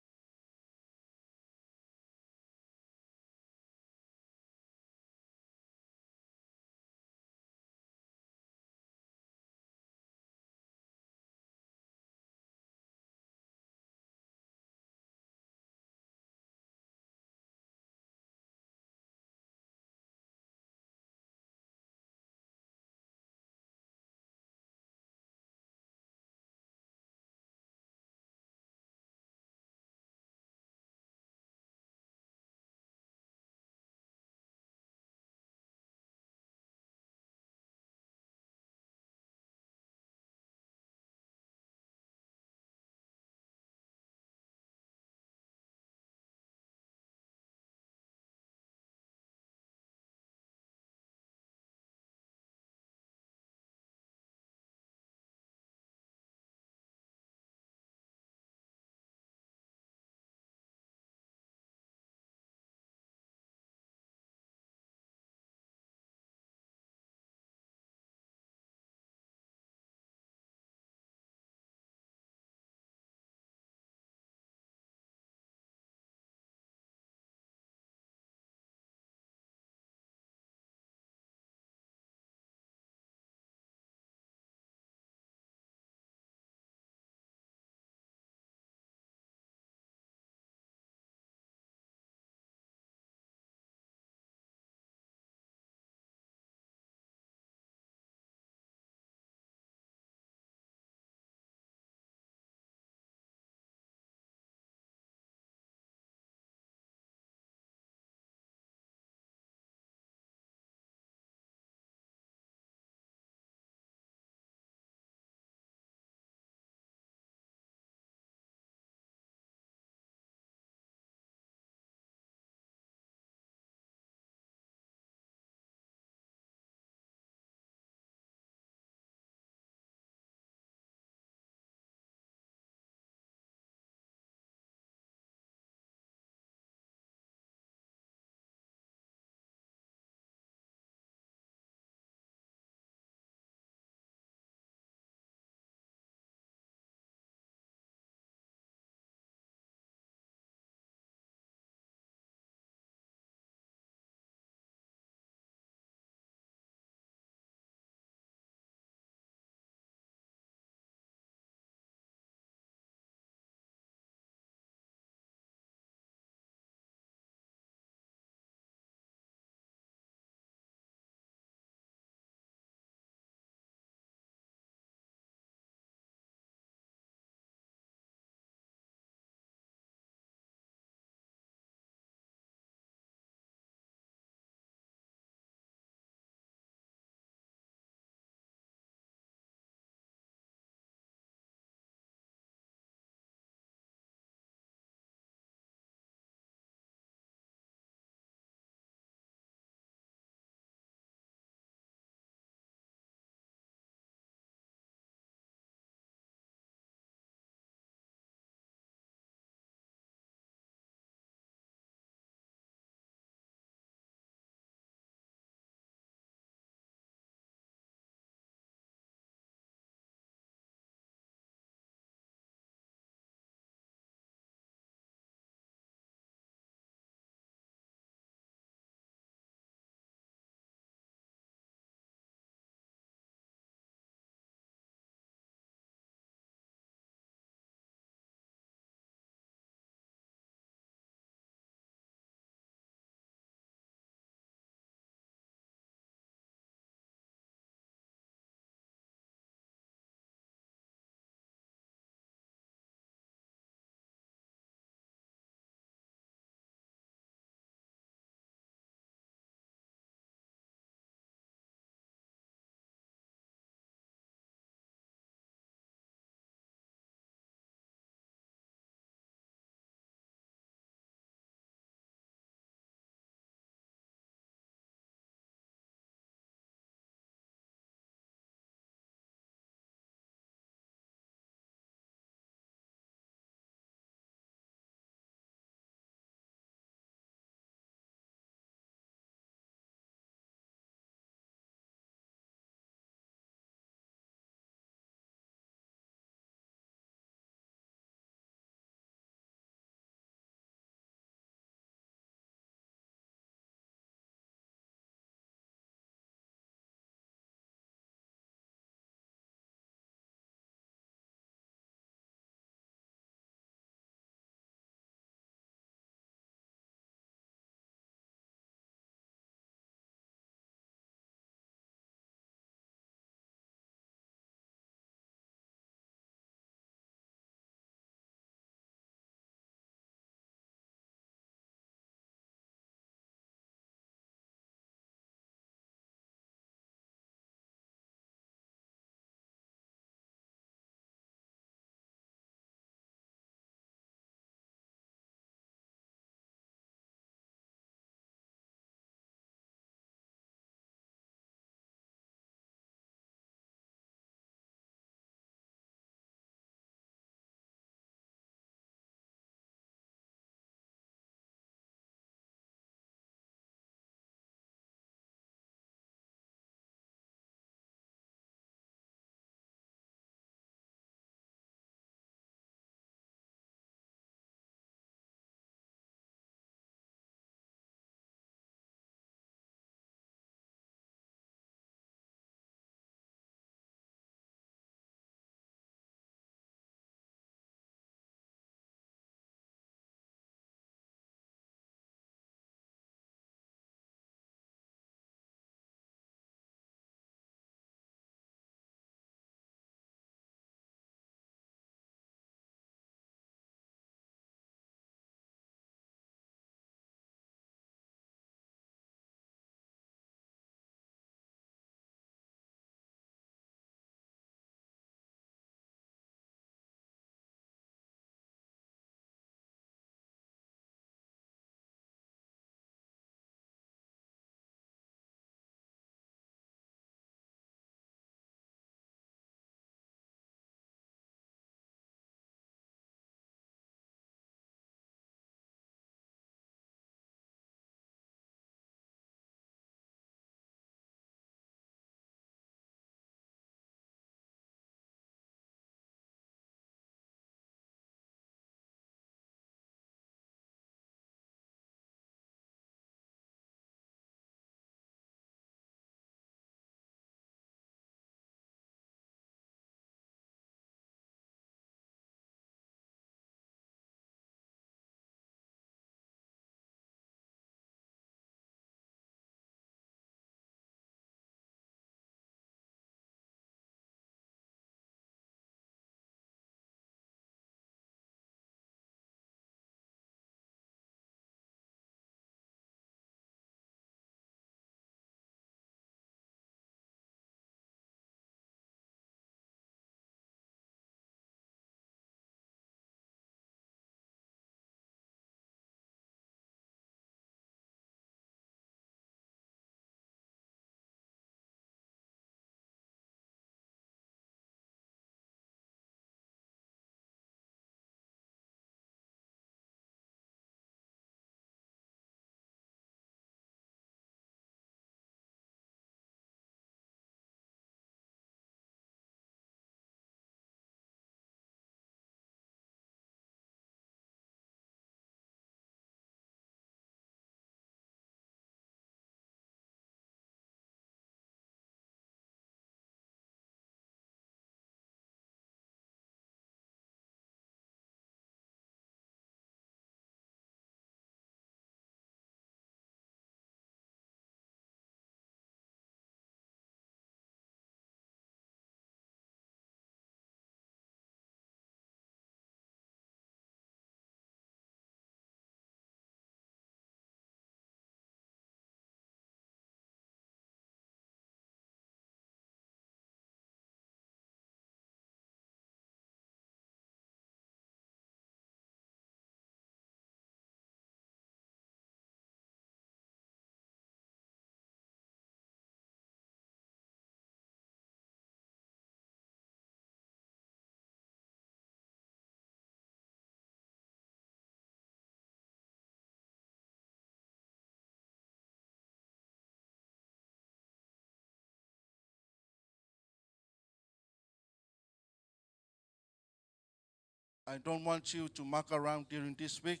I don't want you to muck around during this week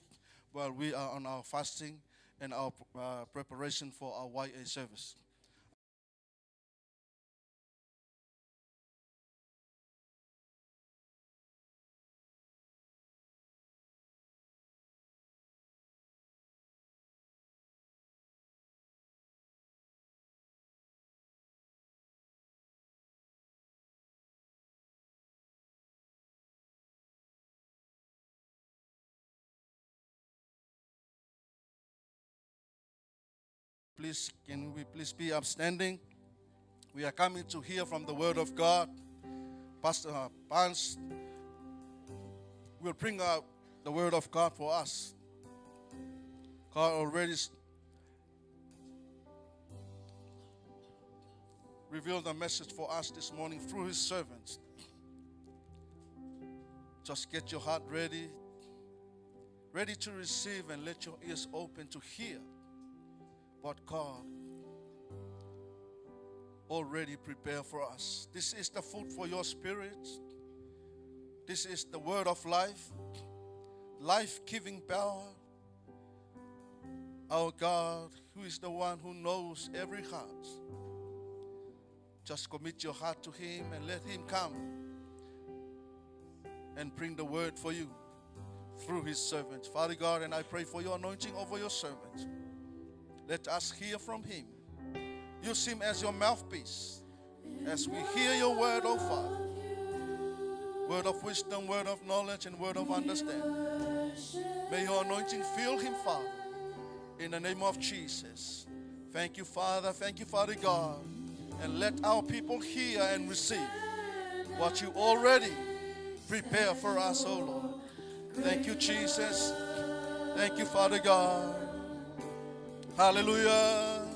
while we are on our fasting and our preparation for our YA service. Please, can we please be upstanding? We are coming to hear from the Word of God. Pastor Barnes will bring out the Word of God for us. God already revealed a message for us this morning through His servants. Just get your heart ready to receive, and let your ears open to hear what God already prepared for us. This is the food for your spirit. This is the word of life, life-giving power. Our God, who is the one who knows every heart. Just commit your heart to Him and let Him come and bring the word for you through His servants. Father God, and I pray for your anointing over your servants. Let us hear from Him. Use Him as your mouthpiece as we hear your word, oh Father. Word of wisdom, word of knowledge, and word of understanding. May your anointing fill Him, Father, in the name of Jesus. Thank you, Father. Thank you, Father God. And let our people hear and receive what you already prepare for us, oh Lord. Thank you, Jesus. Thank you, Father God. Hallelujah.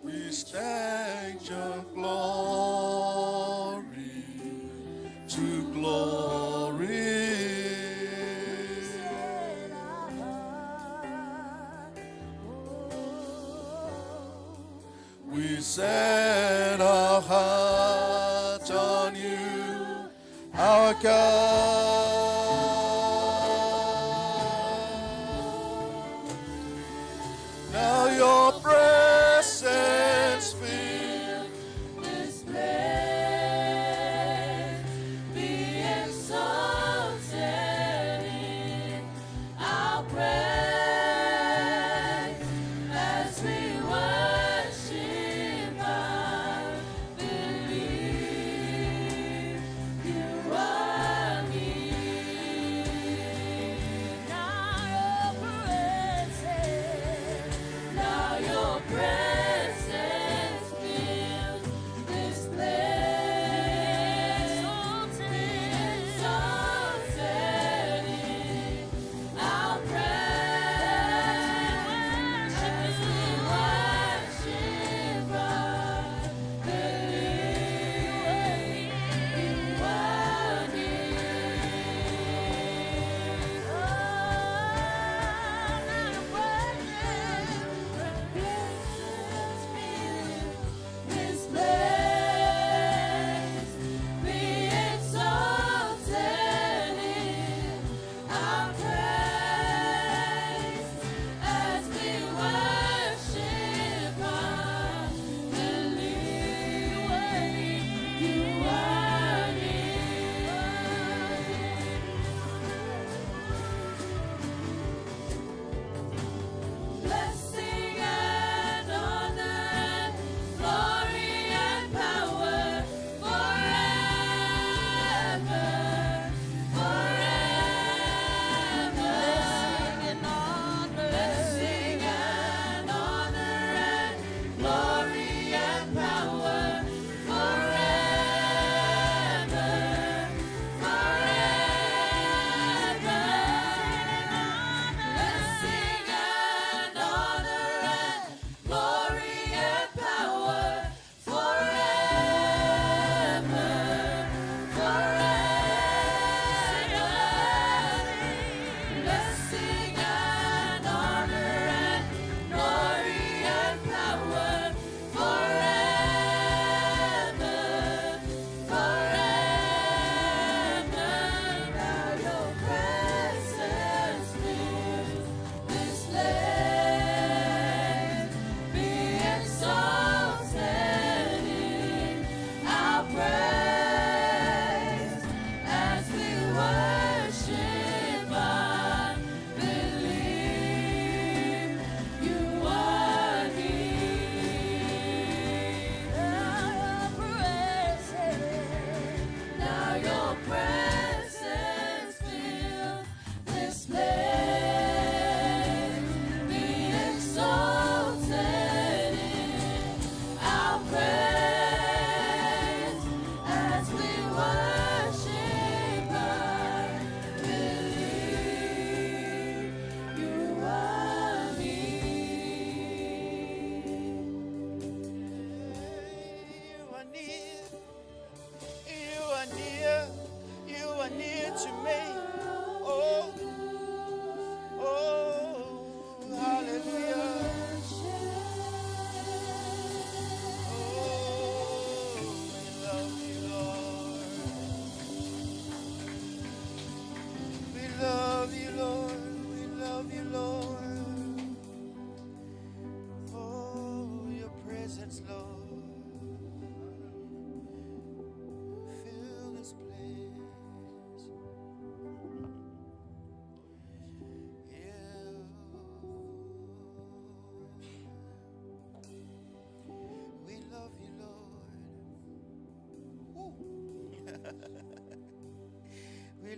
We stand your glory to glory. We set our hearts on you, our God. Now your presence fills This place, be exalted in our praise as we worship. I believe you are near.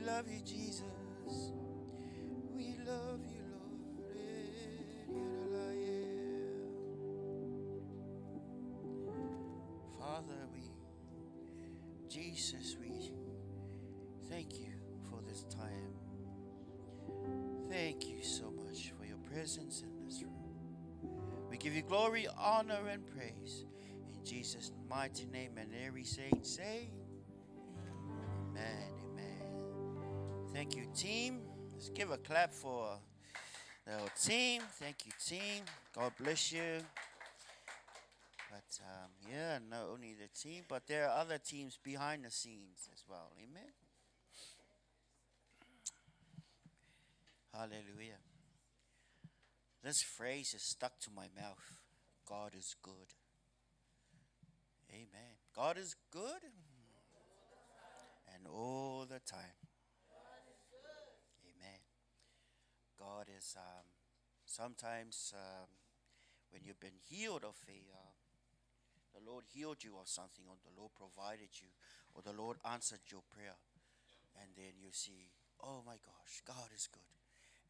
love you, Jesus. We love you, Lord. Father, Jesus, we thank you for this time. Thank you so much for your presence in this room. We give you glory, honor, and praise. In Jesus' mighty name, and every saint say, amen, amen. Thank you, team. Let's give a clap for the team. Thank you, team. God bless you. But yeah, not only the team, but there are other teams behind the scenes as well. Amen. Hallelujah. This phrase is stuck to my mouth. God is good. Amen. God is good. And all the time. Amen. God is sometimes when you've been healed of the Lord healed you of something, or the Lord provided you, or the Lord answered your prayer, and then you see, oh my gosh, God is good.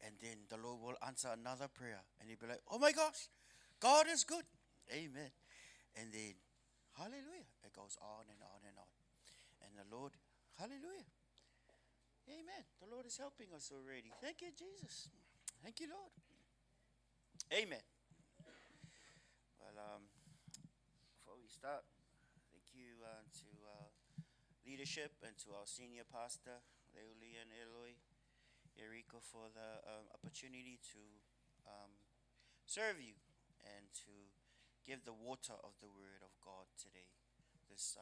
And then the Lord will answer another prayer, and you'll be like, oh my gosh, God is good. Amen. And then, hallelujah, it goes on and on and on. And the Lord, hallelujah, amen. The Lord is helping us already. Thank you, Jesus. Thank you, Lord. Amen. Well, before we start, thank you to leadership and to our senior pastor, Leoli and Eloi, Eriko, for the opportunity to serve you and to give the water of the Word of God today, this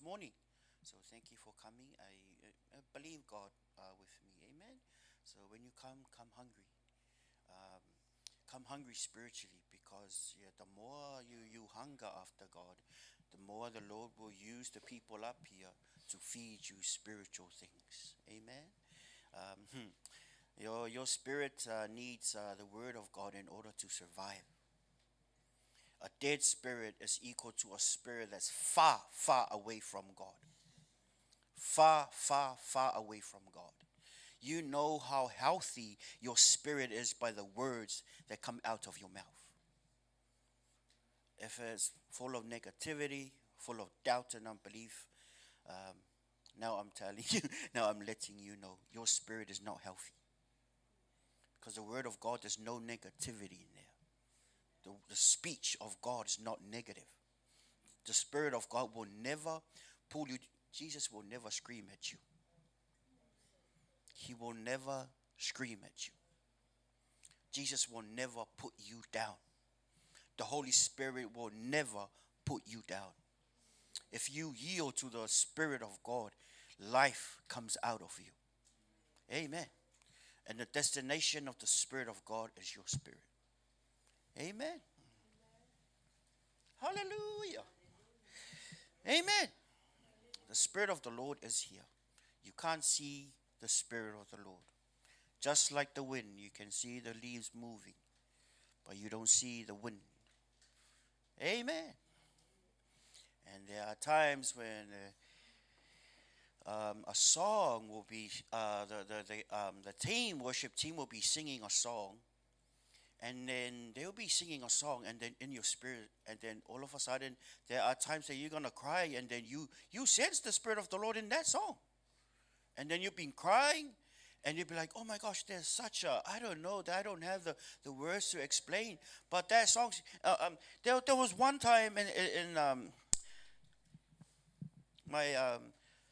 morning. So thank you for coming. I believe God with me. Amen. So when you come hungry. Come hungry spiritually, because the more you hunger after God, the more the Lord will use the people up here to feed you spiritual things. Amen. Your spirit needs the Word of God in order to survive. A dead spirit is equal to a spirit that's far, far away from God. Far, far, far away from God. You know how healthy your spirit is by the words that come out of your mouth. If it's full of negativity, full of doubt and unbelief, now I'm telling you, now I'm letting you know, your spirit is not healthy. Because the Word of God, there's no negativity in there. The speech of God is not negative. The Spirit of God will never pull you. Jesus will never scream at you. He will never scream at you. Jesus will never put you down. The Holy Spirit will never put you down. If you yield to the Spirit of God, life comes out of you. Amen. And the destination of the Spirit of God is your spirit. Amen. Hallelujah. Amen. The Spirit of the Lord is here. You can't see the Spirit of the Lord. Just like the wind, you can see the leaves moving, but you don't see the wind. Amen. And there are times when a song will be, the worship team will be singing a song, and then they'll be singing a song, and then in your spirit, and then all of a sudden, there are times that you're going to cry, and then you sense the Spirit of the Lord in that song. And then you've been crying, and you'll be like, oh my gosh, there's such a, I don't know, I don't have the words to explain. But that song, there was one time in my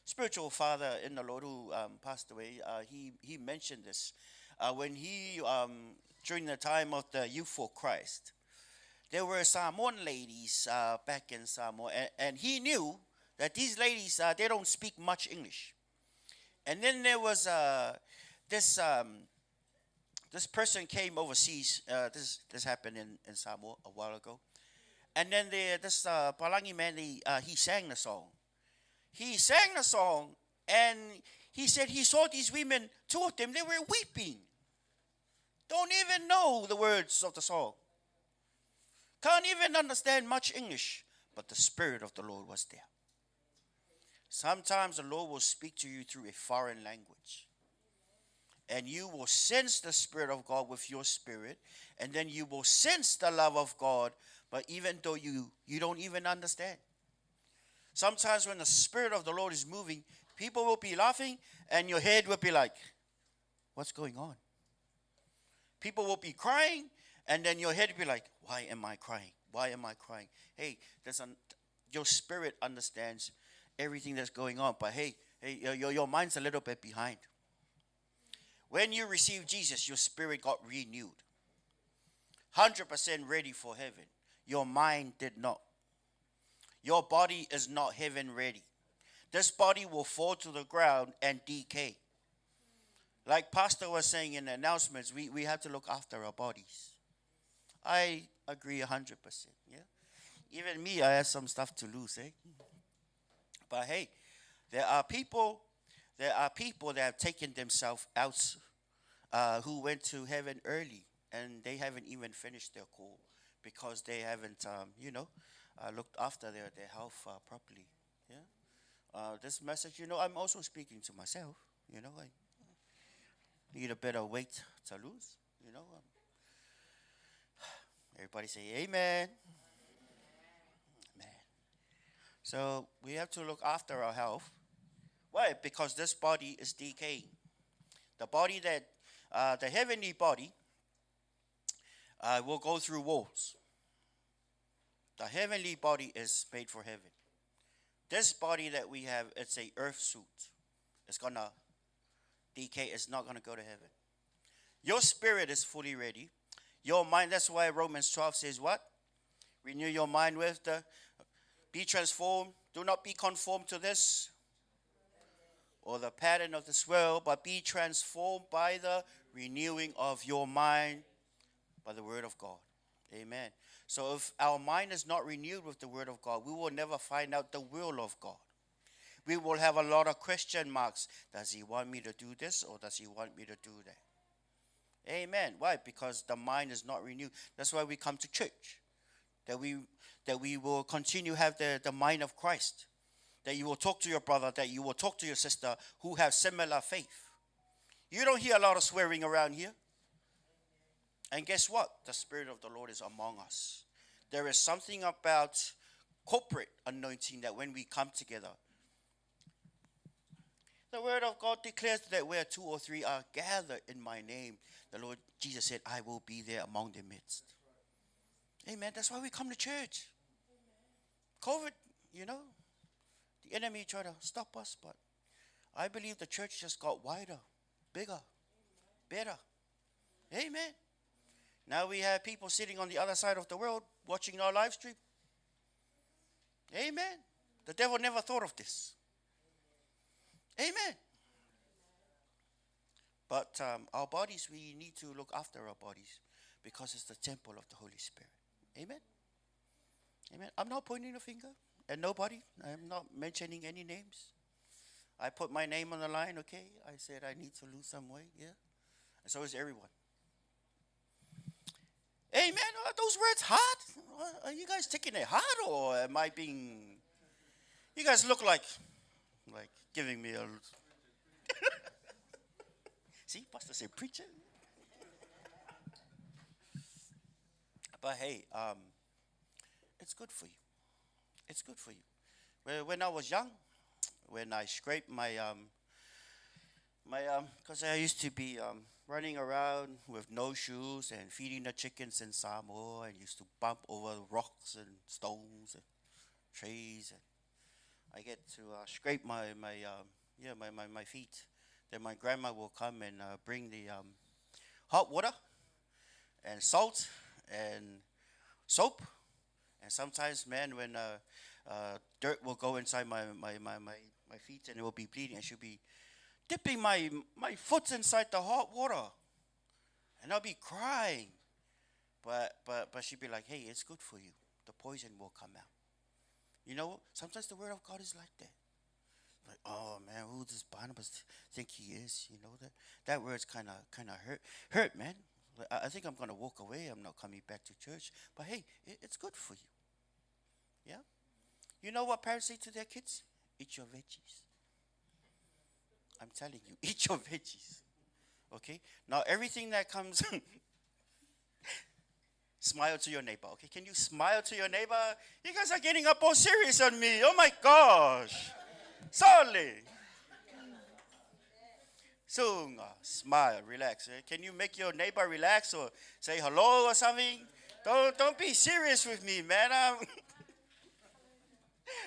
spiritual father in the Lord who passed away, he mentioned this. When he, during the time of the Youth for Christ, there were Samoan ladies back in Samoa, and he knew that these ladies, they don't speak much English. And then there was this person came overseas. This happened in Samoa a while ago. And then this Palangi man, he sang the song. He sang the song, and he said he saw these women, two of them, they were weeping. Don't even know the words of the song. Can't even understand much English. But the Spirit of the Lord was there. Sometimes the Lord will speak to you through a foreign language. And you will sense the Spirit of God with your spirit. And then you will sense the love of God, but even though you don't even understand. Sometimes when the Spirit of the Lord is moving, people will be laughing and your head will be like, what's going on? People will be crying and then your head will be like, why am I crying? Why am I crying? Hey, your spirit understands everything that's going on, but hey, your mind's a little bit behind. When you received Jesus, your spirit got renewed. 100% ready for heaven. Your mind did not. Your body is not heaven ready. This body will fall to the ground and decay. Like Pastor was saying in the announcements, we have to look after our bodies. I agree 100%. Yeah, even me, I have some stuff to lose. But hey, there are people that have taken themselves out, who went to heaven early, and they haven't even finished their call because they haven't, looked after their health properly. Yeah. This message, I'm also speaking to myself. I need a bit of weight to lose. Everybody say amen. Amen. So we have to look after our health. Why? Because this body is decaying. The body the heavenly body will go through walls. The heavenly body is made for heaven. This body that we have, it's a earth suit. It's going to decay. It's not going to go to heaven. Your spirit is fully ready. Your mind, that's why Romans 12 says what? Renew your mind with be transformed. Do not be conformed to this or the pattern of this world, but be transformed by the renewing of your mind by the word of God. Amen. So if our mind is not renewed with the word of God, we will never find out the will of God. We will have a lot of question marks. Does he want me to do this or does he want me to do that? Amen. Why? Because the mind is not renewed. That's why we come to church. That we will continue to have the mind of Christ. That you will talk to your brother, that you will talk to your sister who have similar faith. You don't hear a lot of swearing around here. And guess what? The Spirit of the Lord is among us. There is something about corporate anointing that when we come together, the word of God declares that where 2 or 3 are gathered in my name, the Lord Jesus said, I will be there among the midst. Amen. That's why we come to church. COVID, the enemy tried to stop us, but I believe the church just got wider, bigger, better. Amen. Now we have people sitting on the other side of the world watching our live stream. Amen. The devil never thought of this. Amen. But our bodies, we need to look after our bodies because it's the temple of the Holy Spirit. Amen. Amen. I'm not pointing a finger at nobody. I'm not mentioning any names. I put my name on the line, okay? I said I need to lose some weight, yeah? And so is everyone. Amen. Are those words hard? Are you guys taking it hard or am I being... You guys look like giving me a... See, Pastor said, preacher. But hey, it's good for you. It's good for you. When I was young, when I scraped my because I used to be running around with no shoes and feeding the chickens in Samoa and used to bump over rocks and stones and trees. And I get to scrape my feet. Then my grandma will come and bring the hot water and salt and soap. And sometimes, man, when dirt will go inside my feet and it will be bleeding, and she'll be dipping my foot inside the hot water. And I'll be crying. But she'd be like, hey, it's good for you. The poison will come out. Sometimes the word of God is like that. Like, oh man, who does Barnabas think he is? That word's kind of hurt, man. I think I'm gonna walk away. I'm not coming back to church. But hey, it's good for you. Yeah. You know what parents say to their kids? Eat your veggies. I'm telling you, eat your veggies. Okay? Now, everything that comes, smile to your neighbor. Okay? Can you smile to your neighbor? You guys are getting up all serious on me. Oh my gosh. Sorry. So, smile, relax. Can you make your neighbor relax or say hello or something? Don't be serious with me, man.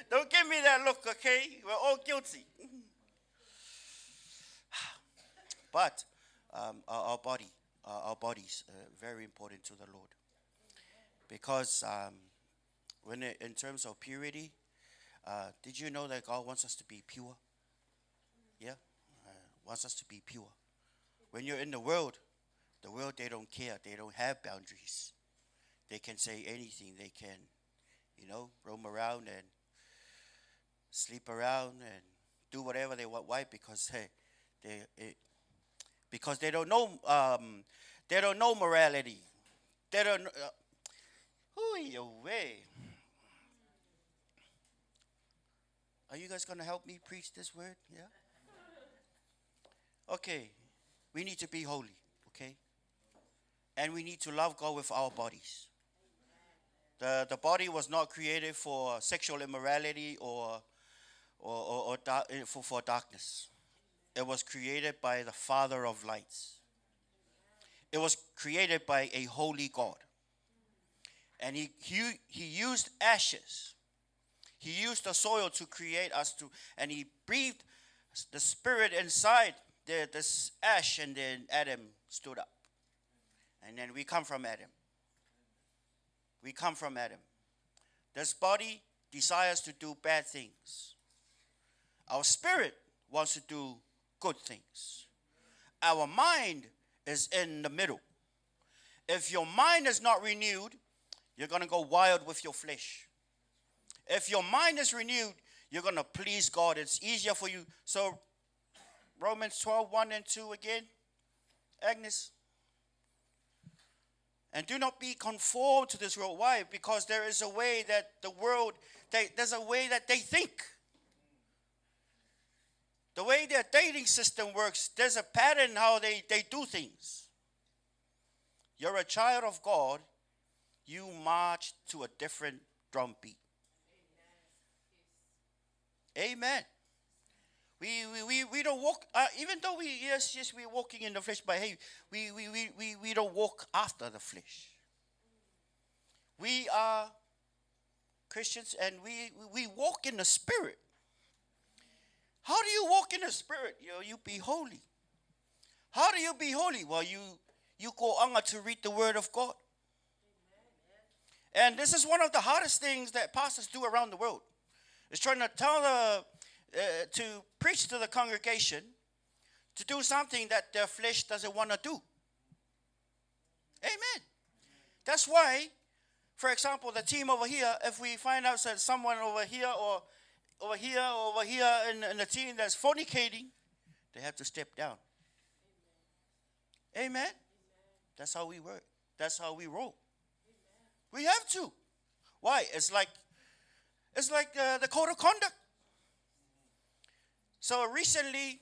Don't give me that look, okay? We're all guilty. But our bodies, very important to the Lord. Because when in terms of purity, did you know that God wants us to be pure? Yeah, wants us to be pure. When you're in the world, they don't care. They don't have boundaries. They can say anything. They can, roam around and sleep around and do whatever they want. Why? Because they don't know morality. They don't. Way. Are you guys gonna help me preach this word? Yeah. Okay, we need to be holy. Okay, and we need to love God with our bodies. The body was not created for sexual immorality or for darkness. It was created by the Father of lights. It was created by a holy God. And he used ashes. He used the soil to create us and he breathed the spirit inside this ash, and then Adam stood up. And then we come from Adam. We come from Adam. This body desires to do bad things. Our spirit wants to do good things. Our mind is in the middle. If your mind is not renewed, you're going to go wild with your flesh. If your mind is renewed, you're going to please God. It's easier for you. So Romans 12, 1 and 2 again. Agnes. And do not be conformed to this world. Why? Because there is a way that the world, there's a way that they think. The way their dating system works, there's a pattern how they do things. You're a child of God. You march to a different drum beat. Amen. We don't walk, even though we're walking in the flesh, but hey, we don't walk after the flesh. We are Christians and we walk in the Spirit. How do you walk in the Spirit? You be holy. How do you be holy? Well, you go on to read the Word of God. And this is one of the hardest things that pastors do around the world. Is trying to to preach to the congregation to do something that their flesh doesn't want to do. Amen. That's why, for example, the team over here, if we find out that someone over here or over here in the team that's fornicating, they have to step down. Amen. That's how we work. That's how we roll. We have to. Why? It's like the code of conduct. So recently,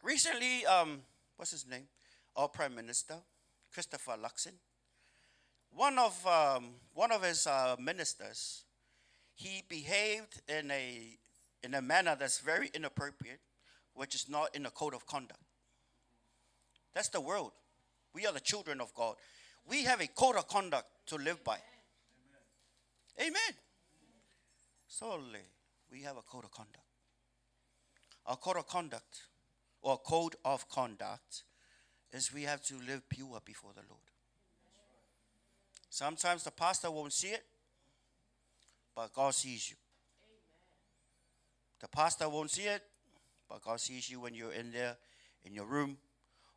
what's his name? Our Prime Minister, Christopher Luxon. One of his ministers, he behaved in a manner that's very inappropriate, which is not in the code of conduct. That's the world. We are the children of God. We have a code of conduct to live by. Amen. Solely, we have a code of conduct. Our code of conduct, or code of conduct, is we have to live pure before the Lord. Sometimes the pastor won't see it, but God sees you. The pastor won't see it, but God sees you when you're in there, in your room,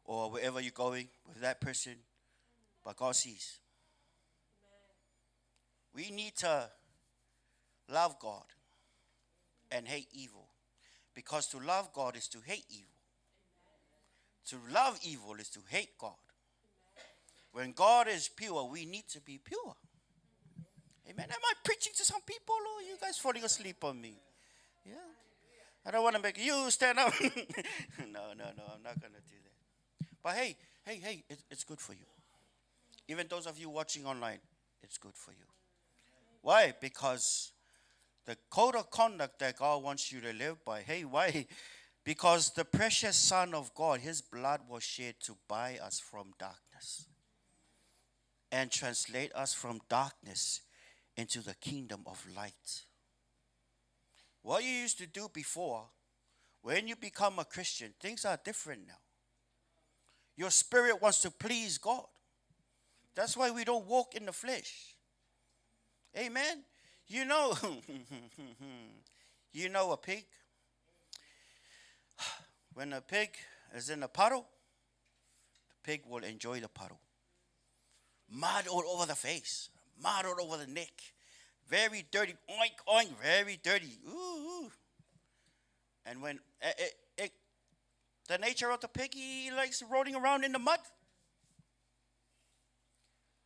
or wherever you're going with that person, but God sees. We need to love God and hate evil, because to love God is to hate evil. To love evil is to hate God. When God is pure, we need to be pure. Amen. Am I preaching to some people, or are you guys falling asleep on me? Yeah. I don't want to make you stand up. No, I'm not going to do that. But hey, it's good for you. Even those of you watching online, it's good for you. Why? Because the code of conduct that God wants you to live by. Hey, why? Because the precious Son of God, his blood was shed to buy us from darkness and translate us from darkness into the kingdom of light. What you used to do before, when you become a Christian, things are different now. Your spirit wants to please God. That's why we don't walk in the flesh. Amen. You know, you know a pig. When a pig is in a puddle, the pig will enjoy the puddle. Mud all over the face, mud all over the neck. Very dirty, oink, oink, very dirty. Ooh. And when the nature of the pig, he likes rolling around in the mud.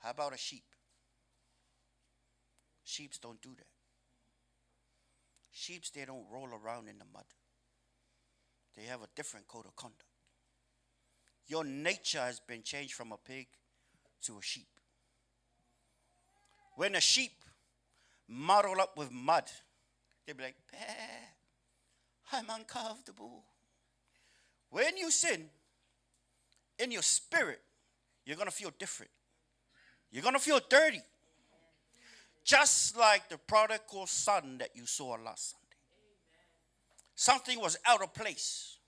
How about a sheep? Sheeps don't do that. Sheeps, they don't roll around in the mud. They have a different code of conduct. Your nature has been changed from a pig to a sheep. When a sheep muddle up with mud, they'll be like, I'm uncomfortable. When you sin, in your spirit, you're going to feel different. You're going to feel dirty. Just like the prodigal son that you saw last Sunday. Something was out of place.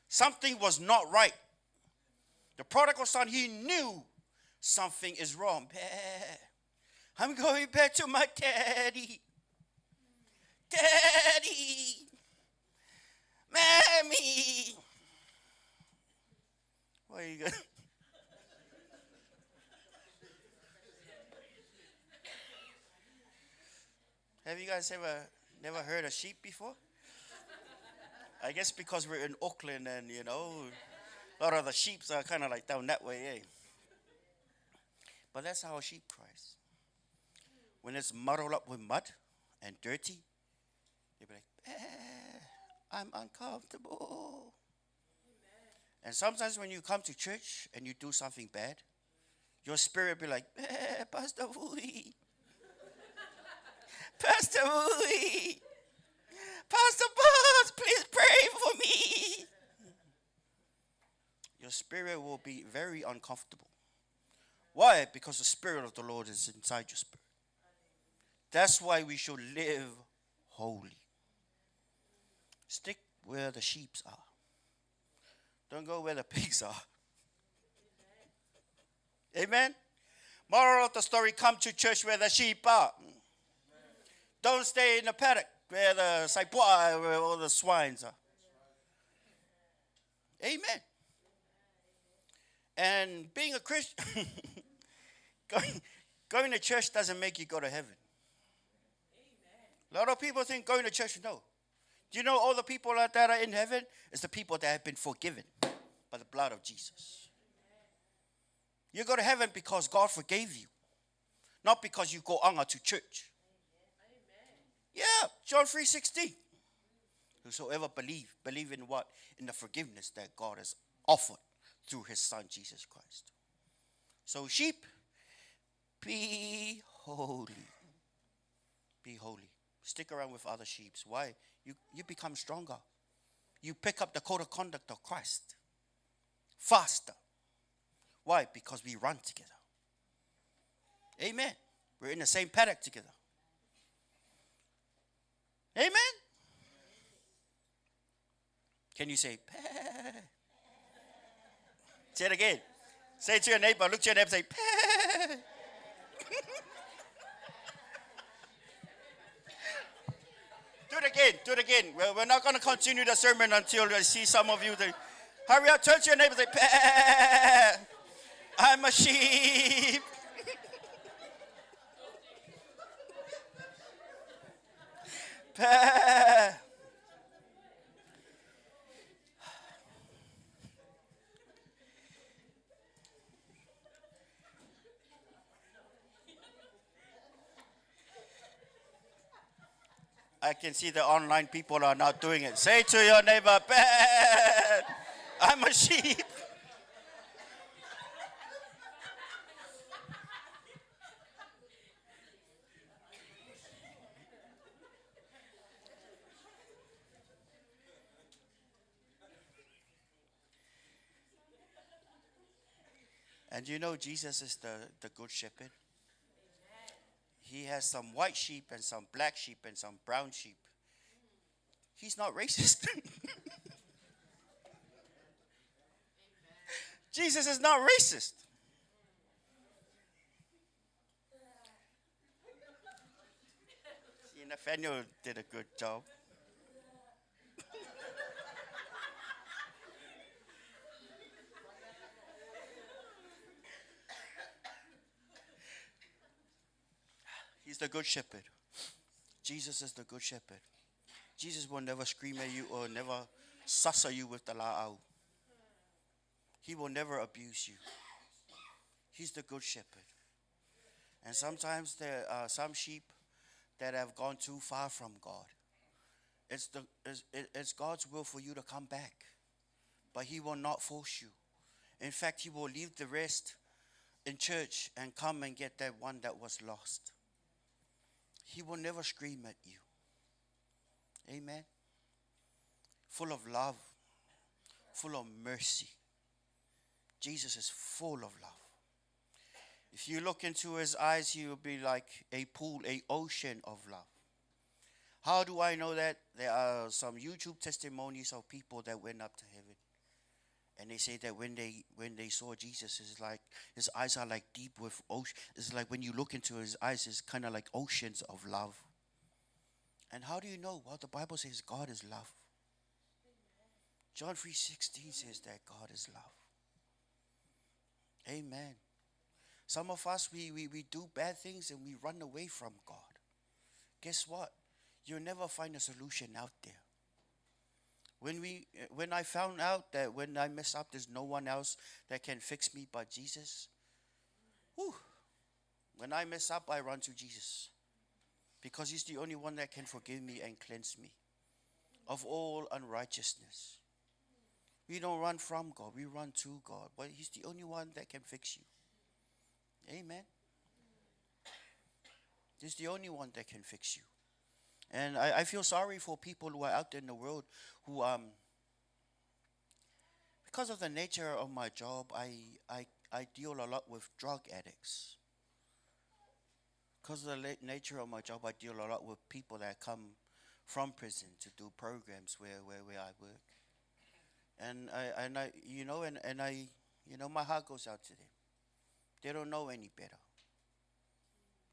Something was not right. The prodigal son, he knew something is wrong. I'm going back to my daddy. Daddy. Mammy. Where are you going? Have you guys never heard a sheep before? I guess because we're in Auckland and, you know, a lot of the sheep are kind of like down that way, eh? But that's how a sheep cries. When it's muddled up with mud and dirty, they'll be like, I'm uncomfortable. And sometimes when you come to church and you do something bad, your spirit be like, Pastor Wooey. Pastor Wooey. Pastor Boss, please pray for me. Your spirit will be very uncomfortable. Why? Because the Spirit of the Lord is inside your spirit. That's why we should live holy. Stick where the sheep are. Don't go where the pigs are. Amen? Moral of the story, come to church where the sheep are. Don't stay in the paddock where the saipua, where all the swines are. Amen. And being a Christian, going to church doesn't make you go to heaven. A lot of people think going to church, no. Do you know all the people that are in heaven? It's the people that have been forgiven by the blood of Jesus. You go to heaven because God forgave you, not because you go anga to church. Yeah, John 3:16. Whosoever believe in what? In the forgiveness that God has offered through his Son, Jesus Christ. So sheep, be holy. Be holy. Stick around with other sheep. Why? You become stronger. You pick up the code of conduct of Christ faster. Why? Because we run together. Amen. We're in the same paddock together. Amen. Can you say, Pah? Say it again. Say it to your neighbor. Look to your neighbor and say, Pah. Do it again. Do it again. We're not going to continue the sermon until I see some of you. Hurry up. Turn to your neighbor and say, Pah. I'm a sheep. Pah. I can see the online people are not doing it. Say to your neighbor, "Ben, I'm a sheep." And you know, Jesus is the good shepherd. He has some white sheep and some black sheep and some brown sheep. He's not racist. Jesus is not racist. See, Nathaniel did a good job. He's the good shepherd. Jesus is the good shepherd. Jesus will never scream at you or never sussor you with the la'au. He will never abuse you. He's the good shepherd. And sometimes there are some sheep that have gone too far from God. It's God's will for you to come back. But he will not force you. In fact, he will leave the rest in church and come and get that one that was lost. He will never scream at you. Amen. Full of love, full of mercy. Jesus is full of love. If you look into his eyes, he will be like a pool, an ocean of love. How do I know that? There are some YouTube testimonies of people that went up to heaven. And they say that when they saw Jesus, it's like his eyes are like deep with ocean. It's like when you look into his eyes, it's kind of like oceans of love. And how do you know? Well, the Bible says God is love. John 3:16 says that God is love. Amen. Some of us, we do bad things and we run away from God. Guess what? You'll never find a solution out there. When I found out that when I mess up, there's no one else that can fix me but Jesus. Whew, when I mess up, I run to Jesus. Because he's the only one that can forgive me and cleanse me of all unrighteousness. We don't run from God, we run to God. But he's the only one that can fix you. Amen. He's the only one that can fix you. And I feel sorry for people who are out there in the world who, because of the nature of my job, I deal a lot with drug addicts. Because of the nature of my job, I deal a lot with people that come from prison to do programs where I work. And my heart goes out to them. They don't know any better.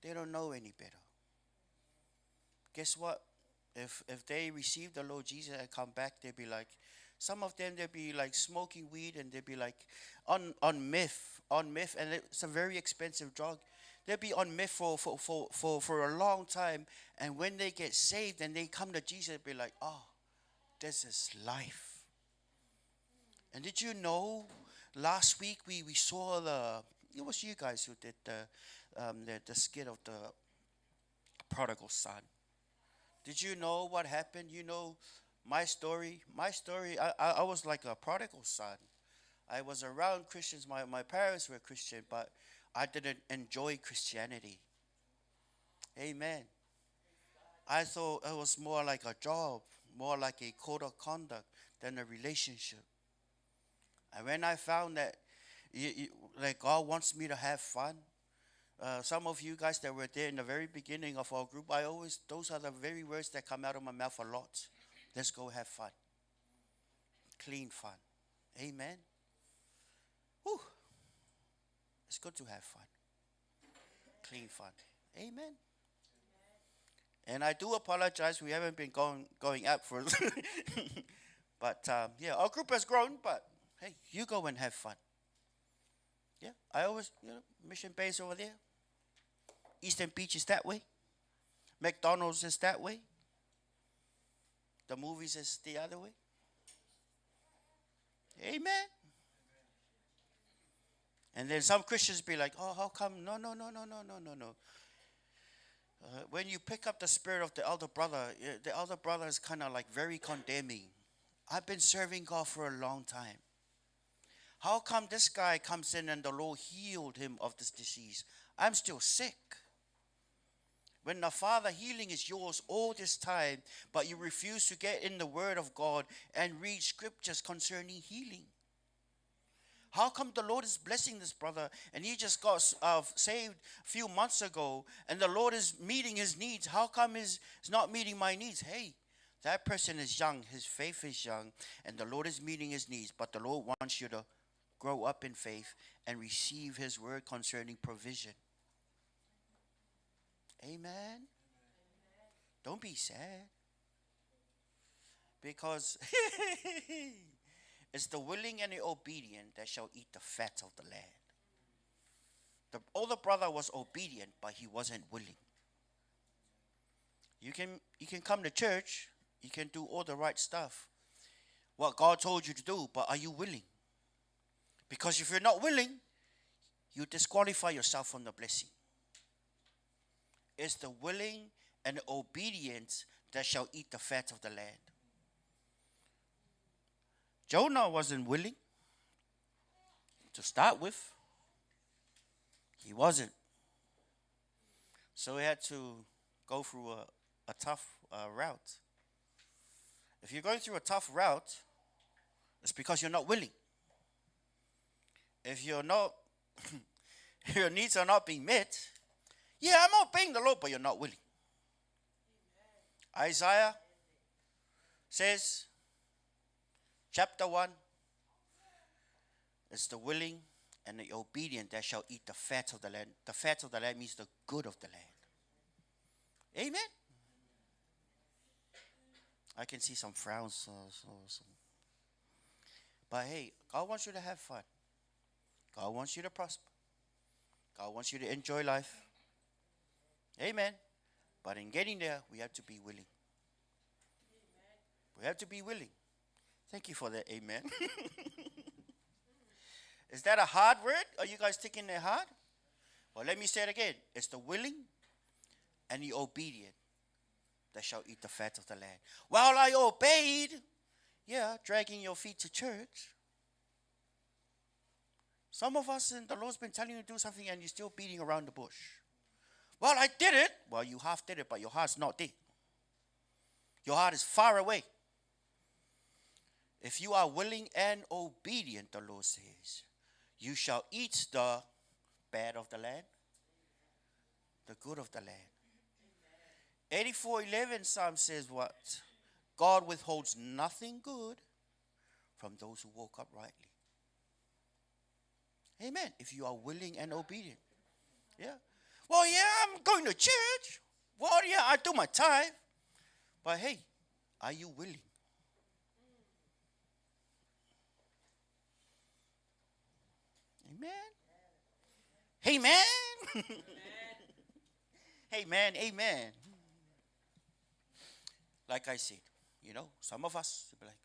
They don't know any better. Guess what? If they receive the Lord Jesus and come back, they'll be like, some of them, they'll be like smoking weed and they'll be like on meth, and it's a very expensive drug. They'll be on meth for a long time, and when they get saved and they come to Jesus, they'll be like, oh, this is life. And did you know, last week we saw it was you guys who did the skit of the prodigal son. Did you know what happened? You know my story. I was like a prodigal son. I was around Christians. My parents were Christian, but I didn't enjoy Christianity. Amen. I thought it was more like a job, more like a code of conduct than a relationship. And when I found that like God wants me to have fun, some of you guys that were there in the very beginning of our group, those are the very words that come out of my mouth a lot. Let's go have fun. Clean fun. Amen. Whew. It's good to have fun. Clean fun. Amen. And I do apologize. We haven't been going out for but yeah, our group has grown, but hey, you go and have fun. Yeah, I always, Mission Bay is over there. Eastern Beach is that way. McDonald's is that way. The movies is the other way. Amen. And then some Christians be like, oh, how come? No. When you pick up the spirit of the elder brother is kind of like very condemning. I've been serving God for a long time. How come this guy comes in and the Lord healed him of this disease? I'm still sick. When the Father healing is yours all this time, but you refuse to get in the Word of God and read scriptures concerning healing. How come the Lord is blessing this brother and he just got saved a few months ago and the Lord is meeting his needs? How come he's not meeting my needs? Hey, that person is young, his faith is young, and the Lord is meeting his needs, but the Lord wants you to grow up in faith and receive his word concerning provision. Amen. Don't be sad. Because it's the willing and the obedient that shall eat the fat of the land. The older brother was obedient, but he wasn't willing. You can come to church, you can do all the right stuff, what God told you to do, but are you willing? Because if you're not willing, you disqualify yourself from the blessing. It's the willing and the obedience that shall eat the fat of the land. Jonah wasn't willing to start with. He wasn't. So he had to go through a tough route. If you're going through a tough route, it's because you're not willing. If you're not, your needs are not being met, yeah, I'm obeying the Lord, but you're not willing. Isaiah says, chapter 1, it's the willing and the obedient that shall eat the fat of the land. The fat of the land means the good of the land. Amen? I can see some frowns. But hey, God wants you to have fun. God wants you to prosper. God wants you to enjoy life. Amen. But in getting there, we have to be willing. We have to be willing. Thank you for that, amen. Is that a hard word? Are you guys taking it hard? Well, let me say it again. It's the willing and the obedient that shall eat the fat of the land. Well, I obeyed. Yeah, dragging your feet to church. Some of us, and the Lord's been telling you to do something and you're still beating around the bush. Well, I did it. Well, you half did it, but your heart's not there. Your heart is far away. If you are willing and obedient, the Lord says, you shall eat the bad of the land, the good of the land. 84:11 Psalm says what? God withholds nothing good from those who walk uprightly. Amen. If you are willing and obedient. Yeah. Well, yeah, I'm going to church. Well, yeah, I do my tithe. But hey, are you willing? Amen. Amen. Amen. Amen. Like I said, some of us will be like,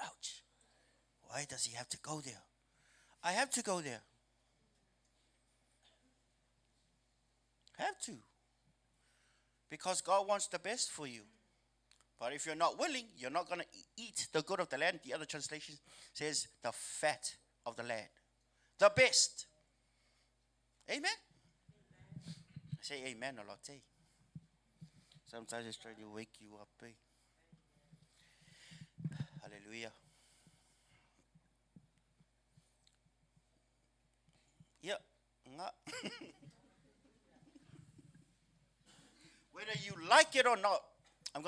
ouch, why does he have to go there? I have to go there. Have to. Because God wants the best for you. But if you're not willing, you're not going to eat the good of the land. The other translation says the fat of the land. The best. Amen? I say amen a lot, eh? Sometimes it's trying to wake you up, eh? Hallelujah. Yeah. Whether you like it or not, I'm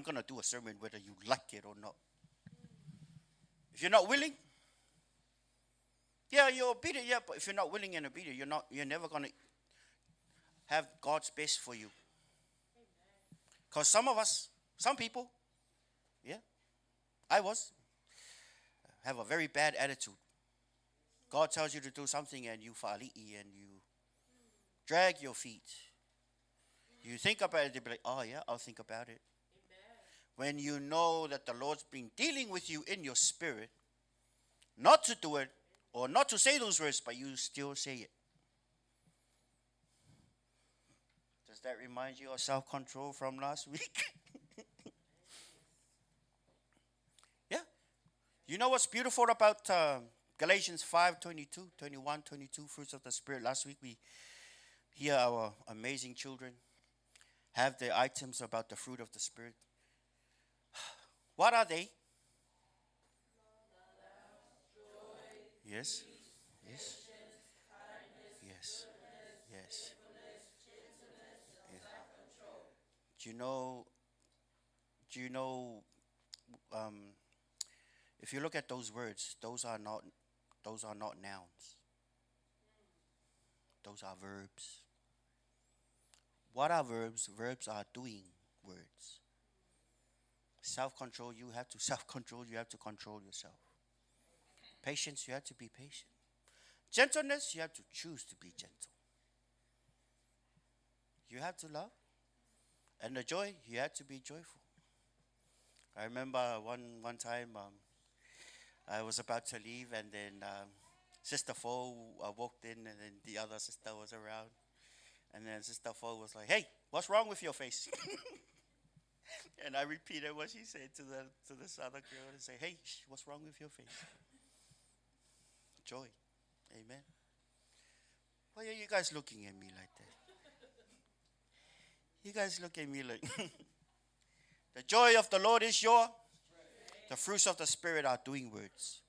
gonna do a sermon whether you like it or not. If you're not willing, yeah, you're obedient, yeah, but if you're not willing and obedient, you're never gonna have God's best for you. Because some people, yeah, have a very bad attitude. God tells you to do something and you fali'i and you drag your feet. You think about it, they'll be like, oh yeah, I'll think about it. Amen. When you know that the Lord's been dealing with you in your spirit, not to do it or not to say those words, but you still say it. Does that remind you of self-control from last week? Yeah. You know what's beautiful about Galatians 5:22, 21, 22, fruits of the Spirit? Last week we hear our amazing children have the items about the fruit of the Spirit. What are they? Yes. Yes. Yes. Yes. Yeah. Do you know if you look at those words, those are not nouns. Those are verbs. What are verbs? Verbs are doing words. Self-control, you have to self-control, you have to control yourself. Patience, you have to be patient. Gentleness, you have to choose to be gentle. You have to love. And the joy, you have to be joyful. I remember one time I was about to leave, and then Sister Fo walked in, and then the other sister was around. And then Sister Fo was like, "Hey, what's wrong with your face?" And I repeated what she said to this other girl and say, "Hey, what's wrong with your face?" Joy. Amen. Why are you guys looking at me like that? You guys look at me like, the joy of the Lord is your, the fruits of the Spirit are doing words.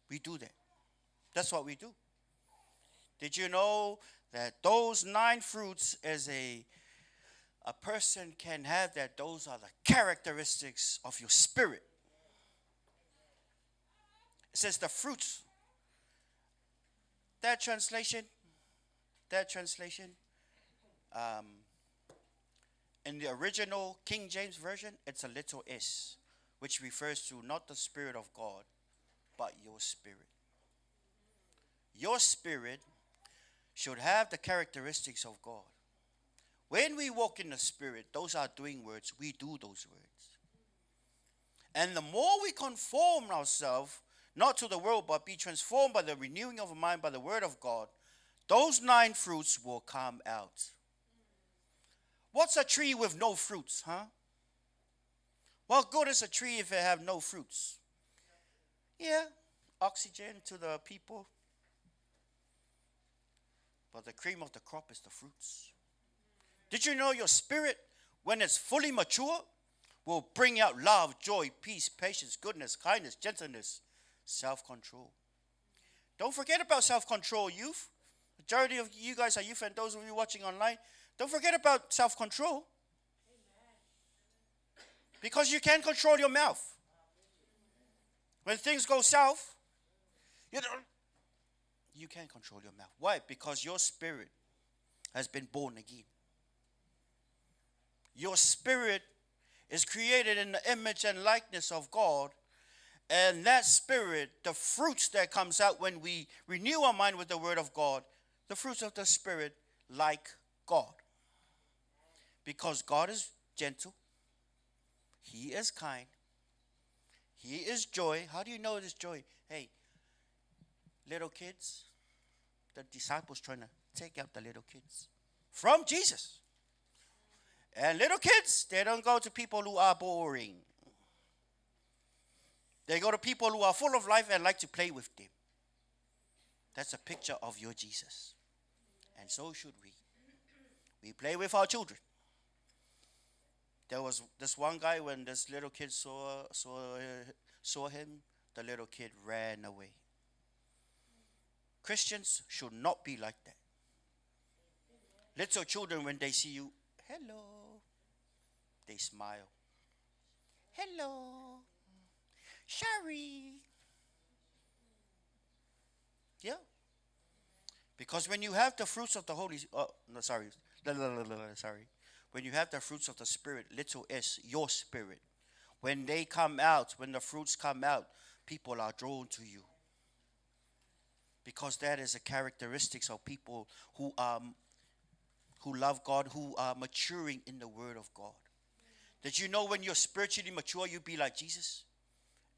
We do that. That's what we do. Did you know that those 9 fruits as a person can have, that those are the characteristics of your spirit? It says the fruits. That translation, in the original King James Version, it's a little s, which refers to not the Spirit of God, but your spirit. Your spirit should have the characteristics of God. When we walk in the Spirit, those are doing words, we do those words. And the more we conform ourselves, not to the world, but be transformed by the renewing of our mind by the word of God, those 9 fruits will come out. What's a tree with no fruits, huh? What good is a tree if it have no fruits? Yeah, oxygen to the people. But the cream of the crop is the fruits. Did you know your spirit, when it's fully mature, will bring out love, joy, peace, patience, goodness, kindness, gentleness, self-control? Don't forget about self-control, youth. Majority of you guys are youth, and those of you watching online, don't forget about self-control. Because you can't control your mouth. When things go south, you can't control your mouth. Why? Because your spirit has been born again. Your spirit is created in the image and likeness of God. And that spirit, the fruits that comes out when we renew our mind with the word of God, the fruits of the Spirit, like God. Because God is gentle. He is kind. He is joy. How do you know it is joy? Hey, little kids, the disciples trying to take out the little kids from Jesus. And little kids, they don't go to people who are boring. They go to people who are full of life and like to play with them. That's a picture of your Jesus. And so should we. We play with our children. There was this one guy, when this little kid saw him, the little kid ran away. Christians should not be like that. Little children, when they see you, hello, they smile. Hello, Shari. Yeah. Because when you have the fruits of the when you have the fruits of the Spirit, little s, your spirit, when they come out, when the fruits come out, people are drawn to you. Because that is a characteristics of people who love God, who are maturing in the Word of God. Did you know when you're spiritually mature, you'll be like Jesus?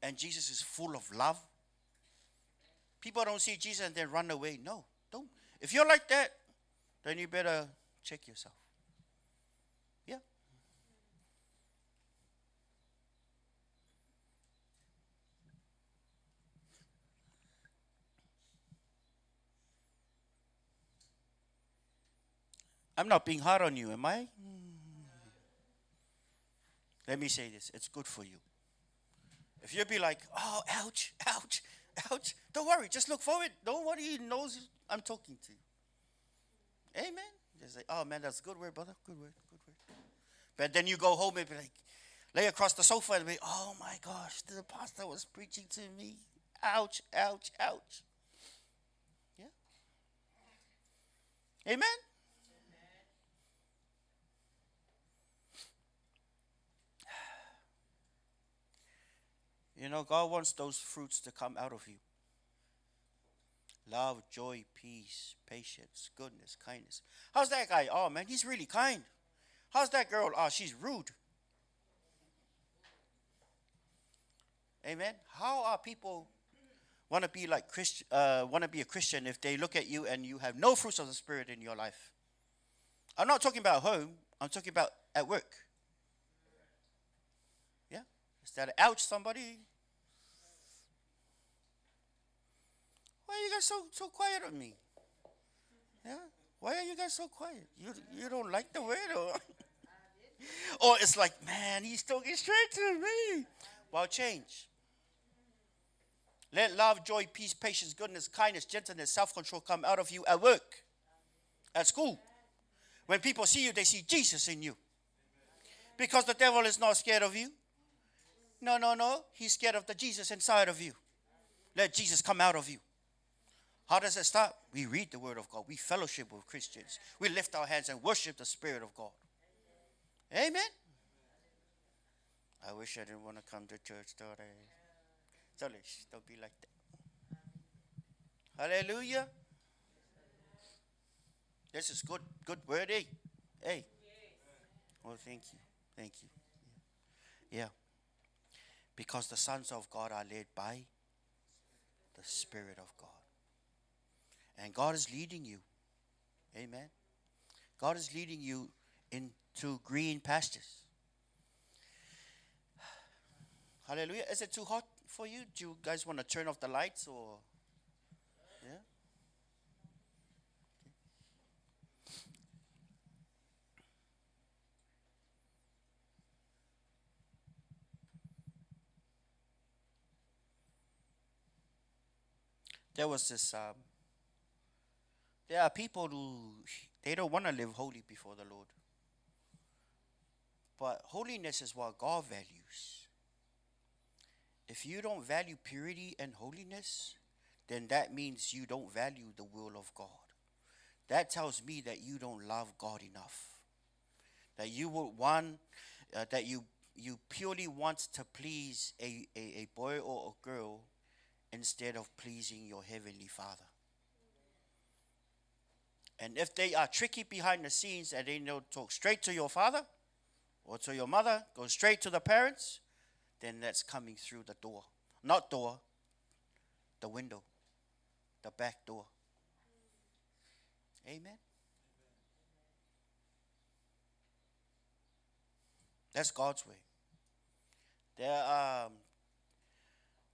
And Jesus is full of love. People don't see Jesus and then run away. No, don't. If you're like that, then you better check yourself. I'm not being hard on you, am I? Let me say this. It's good for you. If you be like, oh, ouch, ouch, ouch, don't worry. Just look forward. Nobody knows I'm talking to you. Amen. Just say, oh, man, that's a good word, brother. Good word, good word. But then you go home and be like, lay across the sofa and be, oh, my gosh, the pastor was preaching to me. Ouch, ouch, ouch. Yeah. Amen. You know, God wants those fruits to come out of you. Love, joy, peace, patience, goodness, kindness. How's that guy? Oh, man, he's really kind. How's that girl? Oh, she's rude. Amen. How are people want to be like want to be a Christian if they look at you and you have no fruits of the Spirit in your life? I'm not talking about home. I'm talking about at work. Yeah? Is that ouch somebody? Why are you guys so quiet on me? Yeah? Why are you guys so quiet? You don't like the word or or it's like, man, he's talking straight to me. Well, change. Let love, joy, peace, patience, goodness, kindness, gentleness, self-control come out of you at work, at school. When people see you, they see Jesus in you. Because the devil is not scared of you. No. He's scared of the Jesus inside of you. Let Jesus come out of you. How does it start? We read the word of God. We fellowship with Christians. We lift our hands and worship the Spirit of God. Amen. I wish I didn't want to come to church, don't I? Don't be like that. Hallelujah. This is good word, eh? Hey. Oh, thank you. Yeah. Because the sons of God are led by the Spirit of God. And God is leading you. Amen. God is leading you into green pastures. Hallelujah. Is it too hot for you? Do you guys want to turn off the lights or? Yeah. There was this, there are people who, they don't want to live holy before the Lord. But holiness is what God values. If you don't value purity and holiness, then that means you don't value the will of God. That tells me that you don't love God enough. That you would want, that you purely want to please a boy or a girl instead of pleasing your Heavenly Father. And if they are tricky behind the scenes and they don't talk straight to your father or to your mother, go straight to the parents, then that's coming through the door. Not door, the window, the back door. Amen. That's God's way. There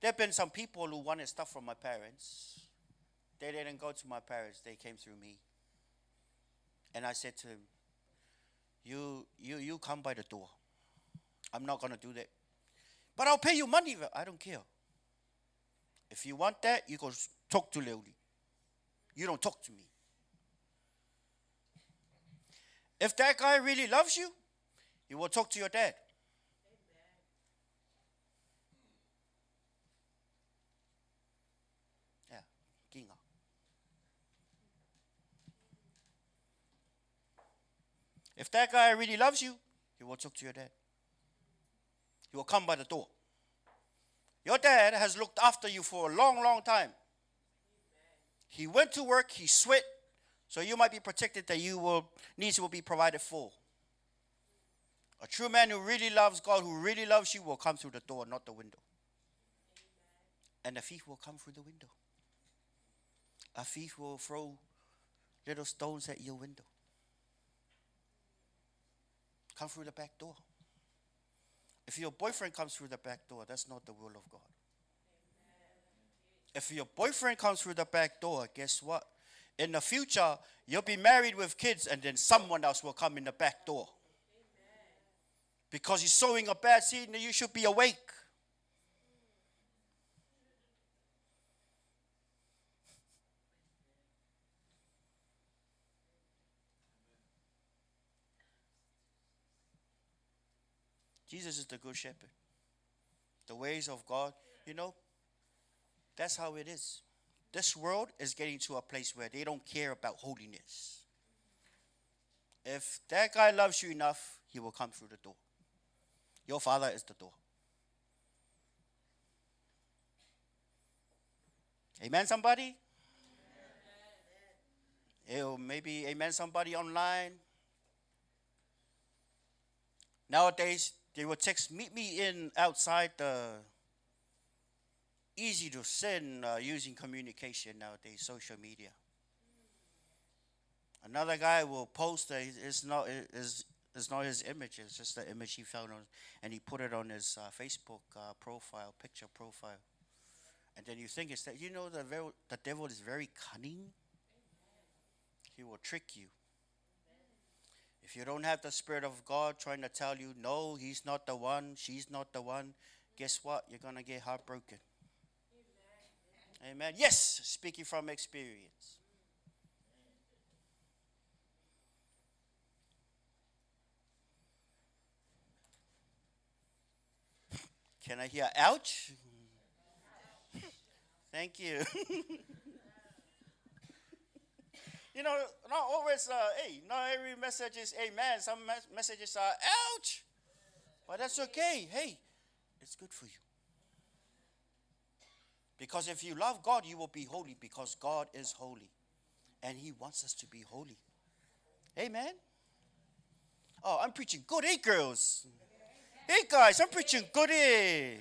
have been some people who wanted stuff from my parents. They didn't go to my parents, they came through me. And I said to him, you come by the door. I'm not going to do that. But I'll pay you money. I don't care. If you want that, you go talk to Leoli. You don't talk to me. If that guy really loves you, he will talk to your dad. Yeah, Kinga. If that guy really loves you, he will talk to your dad. He will come by the door. Your dad has looked after you for a long, long time. He went to work, he sweat, so you might be protected that needs will be provided for. A true man who really loves God, who really loves you, will come through the door, not the window. And a thief will come through the window. A thief will throw little stones at your window. Come through the back door. If your boyfriend comes through the back door, that's not the will of God. If your boyfriend comes through the back door, guess what? in the future, you'll be married with kids and then someone else will come in the back door. Because you're sowing a bad seed and you should be awake. Jesus is the good shepherd. The ways of God, that's how it is. This world is getting to a place where they don't care about holiness. If that guy loves you enough, he will come through the door. Your Father is the door. Amen, somebody? Or maybe amen, somebody online. Nowadays, they will text, meet me in outside the easy to sin using communication nowadays, social media. Another guy will post that it's not his image, it's just the image he found on, and he put it on his Facebook picture profile. And then you think it's that, the devil is very cunning. He will trick you. If you don't have the Spirit of God trying to tell you, no, he's not the one, she's not the one, guess what? You're going to get heartbroken. Amen. Yes, speaking from experience. Can I hear ouch? Thank you. Not always, not every message is amen. Some messages are ouch. But that's okay. Hey, it's good for you. Because if you love God, you will be holy because God is holy. And he wants us to be holy. Amen. Oh, I'm preaching good, hey girls. Hey guys, I'm preaching good, hey.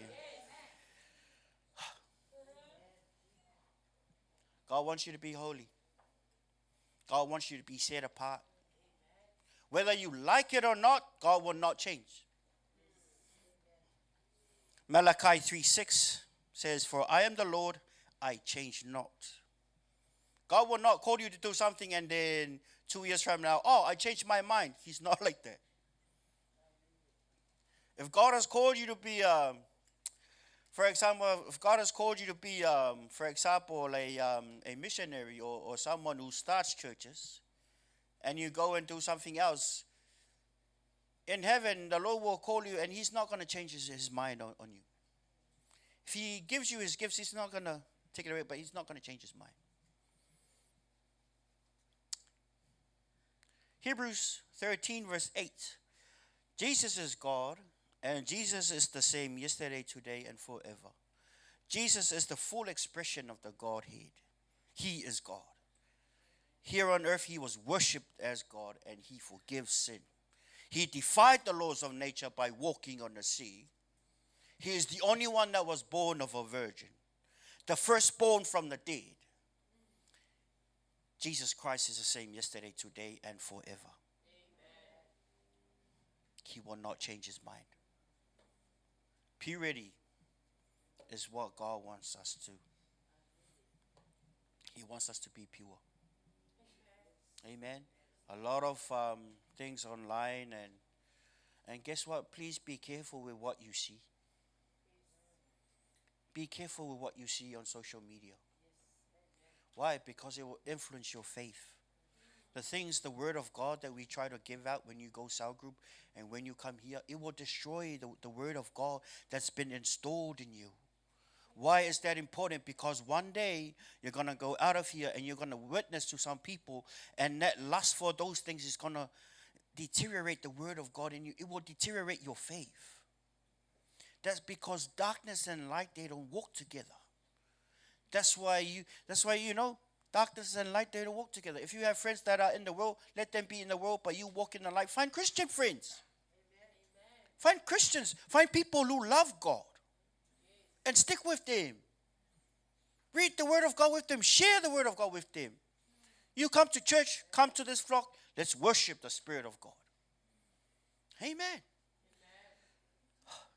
God wants you to be holy. God wants you to be set apart. Whether you like it or not, God will not change. Malachi 3:6 says, "For I am the Lord, I change not." God will not call you to do something and then 2 years from now, I changed my mind. He's not like that. If God has called you to be, for example, if God has called you to be, for example, a missionary or someone who starts churches, and you go and do something else, in heaven, the Lord will call you, and he's not going to change his mind on you. If he gives you his gifts, he's not going to take it away, but he's not going to change his mind. Hebrews 13, verse 8. Jesus is God, and Jesus is the same yesterday, today, and forever. Jesus is the full expression of the Godhead. He is God. Here on earth, he was worshipped as God, and he forgives sin. He defied the laws of nature by walking on the sea. He is the only one that was born of a virgin, the firstborn from the dead. Jesus Christ is the same yesterday, today, and forever. Amen. He will not change his mind. Purity is what God wants us to. He wants us to be pure. Amen. A lot of things online, and guess what? Please be careful with what you see. Be careful with what you see on social media. Why? Because it will influence your faith. The things, the word of God that we try to give out when you go cell group and when you come here, it will destroy the word of God that's been installed in you. Why is that important? Because one day you're going to go out of here and you're going to witness to some people, and that lust for those things is going to deteriorate the word of God in you. It will deteriorate your faith. That's because darkness and light, they don't walk together. That's why darkness and light, they don't walk together. If you have friends that are in the world, let them be in the world, but you walk in the light. Find Christian friends. Amen. Find Christians. Find people who love God. And stick with them. Read the word of God with them. Share the word of God with them. You come to church, come to this flock, let's worship the Spirit of God. Amen.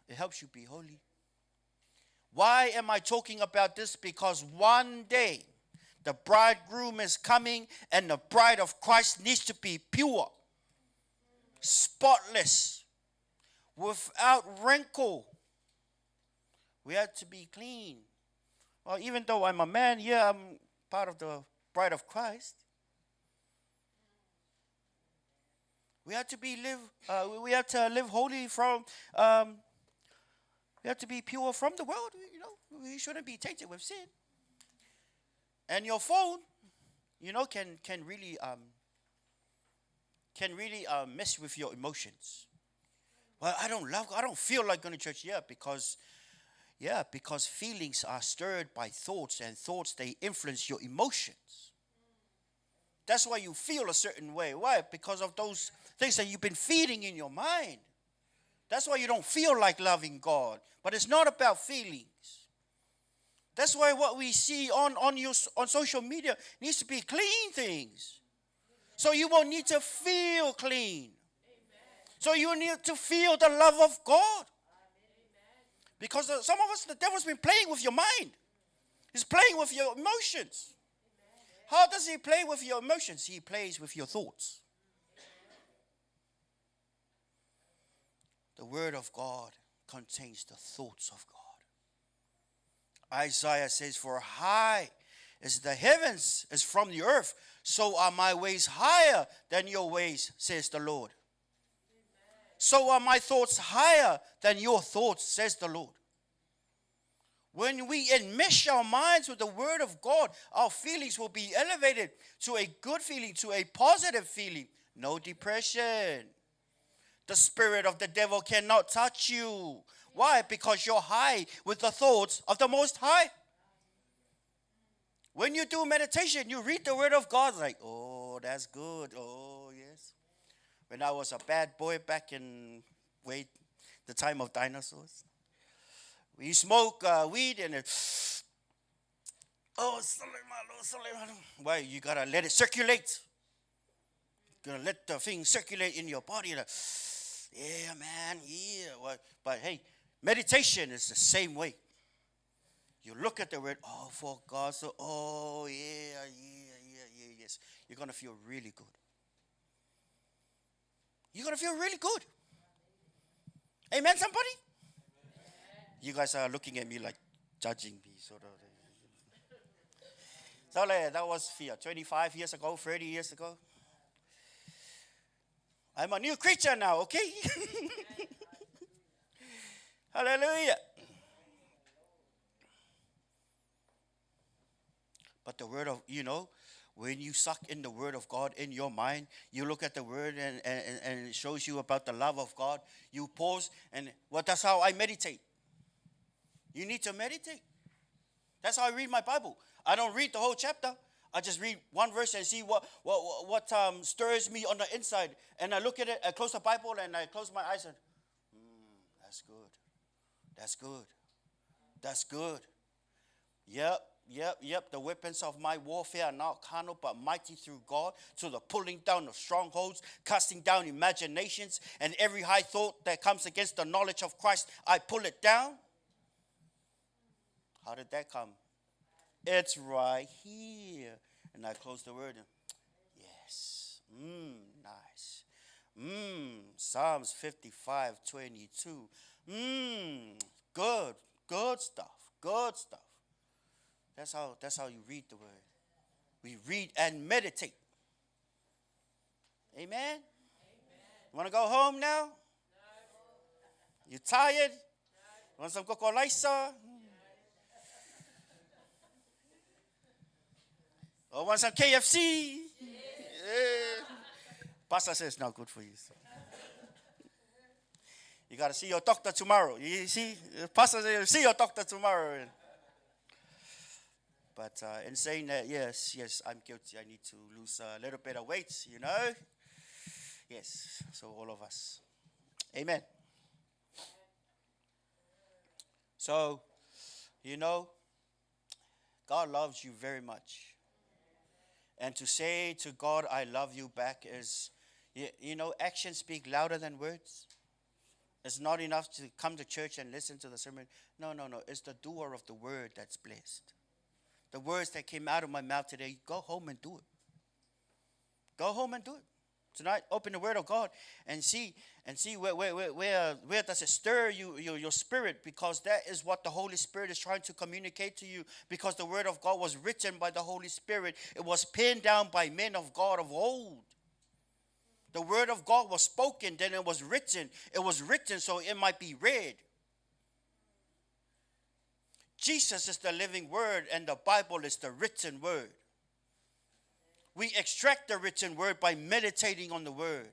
It helps you be holy. Why am I talking about this? Because one day, The bridegroom is coming, and the bride of Christ needs to be pure, spotless, without wrinkle. We have to be clean. Well, even though I'm a man, yeah, I'm part of the bride of Christ. We have to we have to live holy from. We have to be pure from the world. You know, we shouldn't be tainted with sin. And your phone, you know, can really mess with your emotions. Well, I don't feel like going to church. Because feelings are stirred by thoughts, and thoughts, they influence your emotions. That's why you feel a certain way. Why? Because of those things that you've been feeding in your mind. That's why you don't feel like loving God. But it's not about feelings. That's why what we see on social media needs to be clean things. So you won't need to feel clean. So you need to feel the love of God. Because some of us, the devil's been playing with your mind. He's playing with your emotions. How does he play with your emotions? He plays with your thoughts. The word of God contains the thoughts of God. Isaiah says, for high as the heavens is from the earth, so are my ways higher than your ways, says the Lord. So are my thoughts higher than your thoughts, says the Lord. When we enmesh our minds with the word of God, our feelings will be elevated to a good feeling, to a positive feeling. No depression. The spirit of the devil cannot touch you. Why? Because you're high with the thoughts of the Most High. When you do meditation, you read the word of God, like, oh, that's good. Oh, yes. When I was a bad boy back in the time of dinosaurs, we smoke weed and it, oh, why? You gotta let it circulate. You gotta let the thing circulate in your body. Like, yeah, man, yeah. But hey, meditation is the same way. You look at the word, oh, for God, so, oh, yes. You're going to feel really good. You're going to feel really good. Amen, somebody? You guys are looking at me like judging me, sort of. So that was 25 years ago, 30 years ago. I'm a new creature now, okay? Hallelujah. But the word of, when you suck in the word of God in your mind, you look at the word and it shows you about the love of God. You pause and, that's how I meditate. You need to meditate. That's how I read my Bible. I don't read the whole chapter. I just read one verse and see what stirs me on the inside. And I look at it, I close the Bible and I close my eyes and, that's good. That's good. That's good. Yep. The weapons of my warfare are not carnal, but mighty through God, to the pulling down of strongholds, casting down imaginations, and every high thought that comes against the knowledge of Christ, I pull it down. How did that come? It's right here. And I close the word. Yes. Nice. Psalms 55:22. Good stuff. Good stuff. That's how you read the word. We read and meditate. Amen? You want to go home now? You tired? Want some kokolaisa? Or want some KFC? Yeah. Pastor says it's not good for you. So. You got to see your doctor tomorrow. You see? Pastor says see your doctor tomorrow. But in saying that, yes, I'm guilty. I need to lose a little bit of weight, Yes, so all of us. Amen. So, God loves you very much. And to say to God, I love you back is, actions speak louder than words. It's not enough to come to church and listen to the sermon. No. It's the doer of the word that's blessed. the words that came out of my mouth today, go home and do it. Go home and do it. Tonight, open the Word of God and see where does it stir your spirit, because that is what the Holy Spirit is trying to communicate to you, because the Word of God was written by the Holy Spirit. It was penned down by men of God of old. The Word of God was spoken, then it was written. It was written so it might be read. Jesus is the living Word, and the Bible is the written Word. We extract the written Word by meditating on the Word.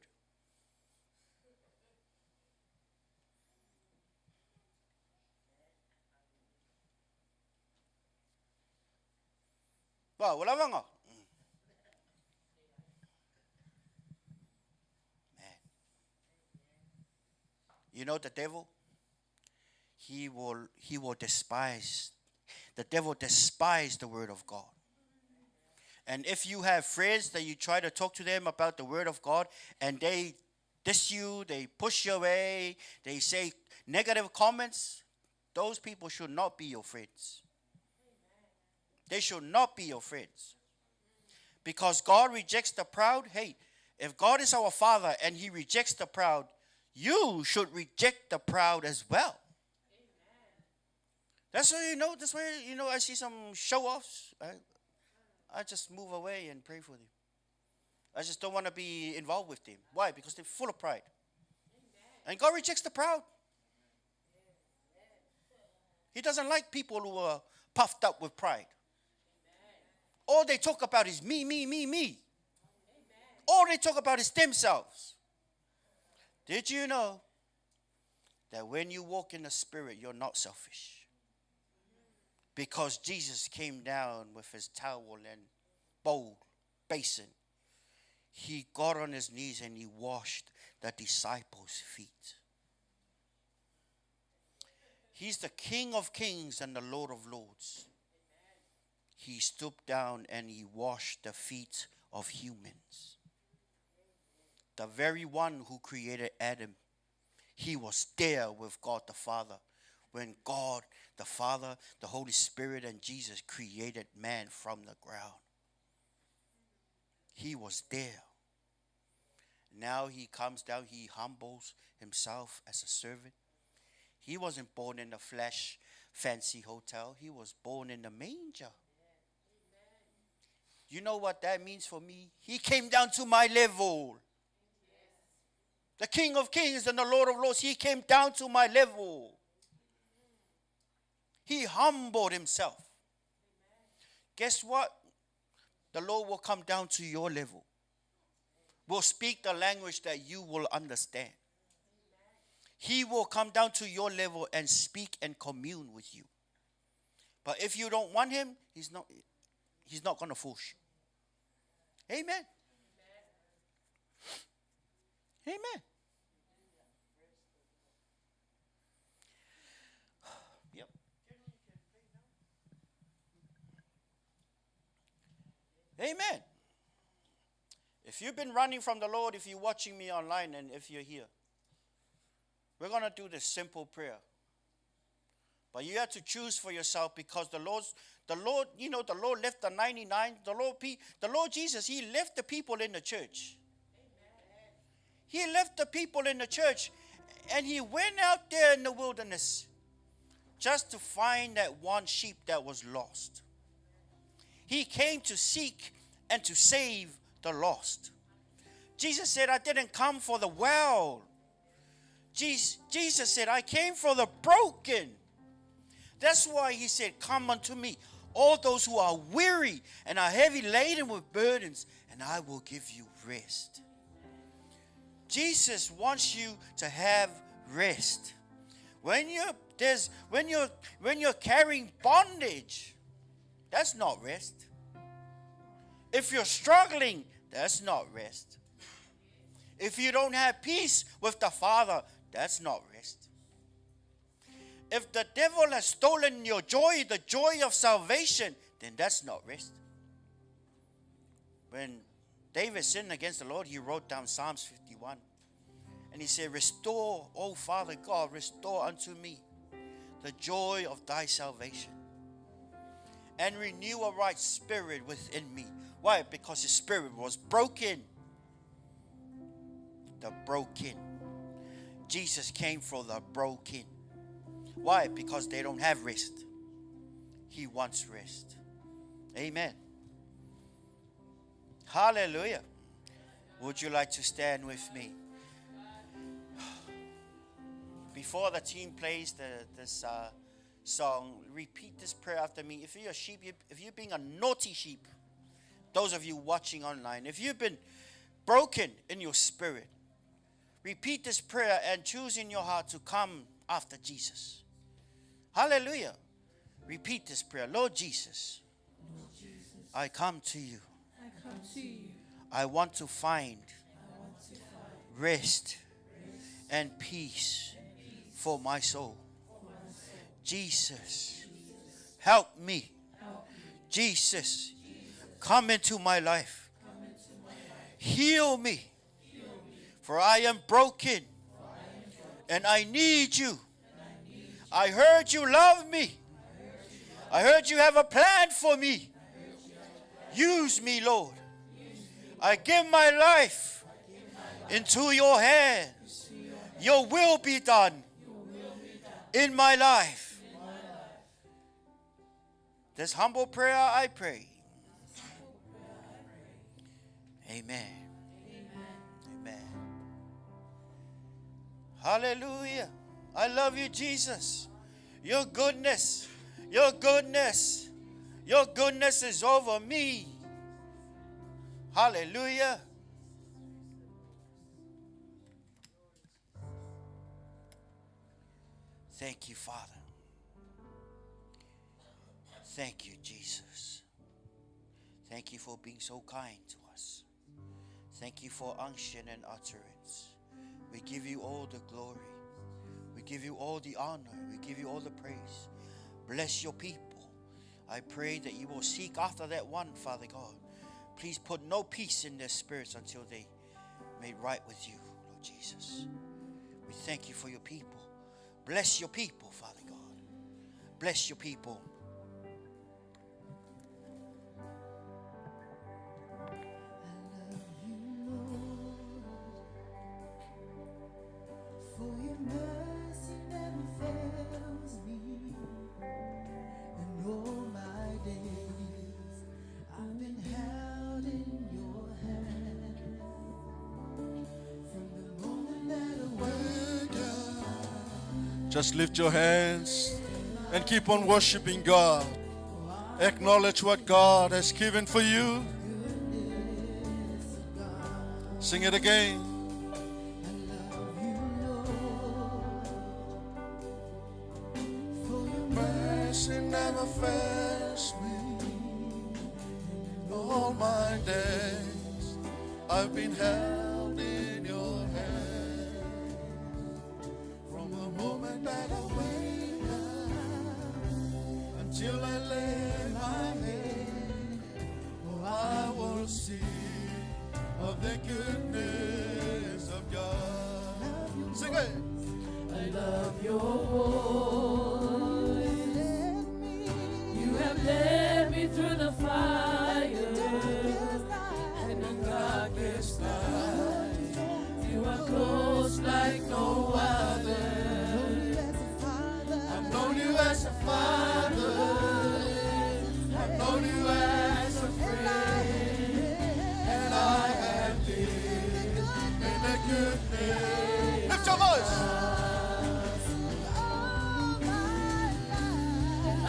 Wow, wala ba nga? Man. You know the devil? He will despise. The devil despises the Word of God. And if you have friends that you try to talk to them about the Word of God and they diss you, they push you away, they say negative comments, those people should not be your friends. They should not be your friends. Because God rejects the proud. Hey, if God is our Father and He rejects the proud, you should reject the proud as well. That's why I see some show-offs. I just move away and pray for them. I just don't want to be involved with them. Why? Because they're full of pride. And God rejects the proud. He doesn't like people who are puffed up with pride. All they talk about is me, me, me, me. All they talk about is themselves. Did you know that when you walk in the Spirit, you're not selfish? Because Jesus came down with his towel and bowl, basin. He got on his knees and he washed the disciples' feet. He's the King of kings and the Lord of lords. He stooped down and he washed the feet of humans. The very one who created Adam, he was there with God the Father. When God, the Father, the Holy Spirit, and Jesus created man from the ground. He was there. Now he comes down, he humbles himself as a servant. He wasn't born in the flesh, fancy hotel. He was born in the manger. You know what that means for me? He came down to my level. The King of kings and the Lord of lords, he came down to my level. He humbled himself. Guess what? The Lord will come down to your level. Will speak the language that you will understand. He will come down to your level and speak and commune with you. But if you don't want him, he's not going to force you. Amen. Amen. Yep. Amen. If you've been running from the Lord, if you're watching me online, and if you're here, we're going to do this simple prayer. But you have to choose for yourself, because the Lord left the 99. The Lord Jesus, he left the people in the church. He left the people in the church, and he went out there in the wilderness just to find that one sheep that was lost. He came to seek and to save the lost. Jesus said, I didn't come for the well. Jesus said, I came for the broken. That's why he said, come unto me, all those who are weary and are heavy laden with burdens, and I will give you rest. Jesus wants you to have rest. When you're carrying bondage, that's not rest. If you're struggling, that's not rest. If you don't have peace with the Father, that's not rest. If the devil has stolen your joy, the joy of salvation, then that's not rest. When David sinned against the Lord, he wrote down Psalms 51. And he said, restore, O Father God, restore unto me the joy of thy salvation. and renew a right spirit within me. Why? Because his spirit was broken. The broken. Jesus came for the broken. Why? Because they don't have rest. He wants rest. Amen. Hallelujah. Would you like to stand with me? Before the team plays this song, repeat this prayer after me. If you're a sheep, if you're being a naughty sheep, those of you watching online, if you've been broken in your spirit, repeat this prayer and choose in your heart to come after Jesus. Hallelujah. Repeat this prayer. Lord Jesus, I come to you. I want to find rest and peace for my soul. Jesus, help me. Jesus, come into my life. Heal me. For I am broken and I need you. I heard you love me. I heard you have a plan for me. Use me, Lord. I give my life into your hands. Your will be done in my life. This humble prayer I pray. Amen. Amen. Hallelujah. I love you, Jesus. Your goodness is over me. Hallelujah. Thank you, Father. Thank you, Jesus. Thank you for being so kind to us. Thank you for unction and utterance. We give you all the glory. We give you all the honor. We give you all the praise. Bless your people. I pray that you will seek after that one, Father God. Please put no peace in their spirits until they made right with you, Lord Jesus. We thank you for your people. Bless your people, Father God. Bless your people. For your mercy never fails me, and all my days I've been held in your hand. From the moment that I wake up, Just lift your hands and keep on worshiping God. Acknowledge what God has given for you. Sing it again. for your Mercy never fails me. All my days I've been held in your hand. From the moment that I wake up until I lay my head, oh, I will sing of the goodness of God. Sing it. I love your voice. You have led me through the fire and the darkest night. You are close like no other. I've known you as a father. I've known you as a friend. And I have lived in the goodness. Lift your voice.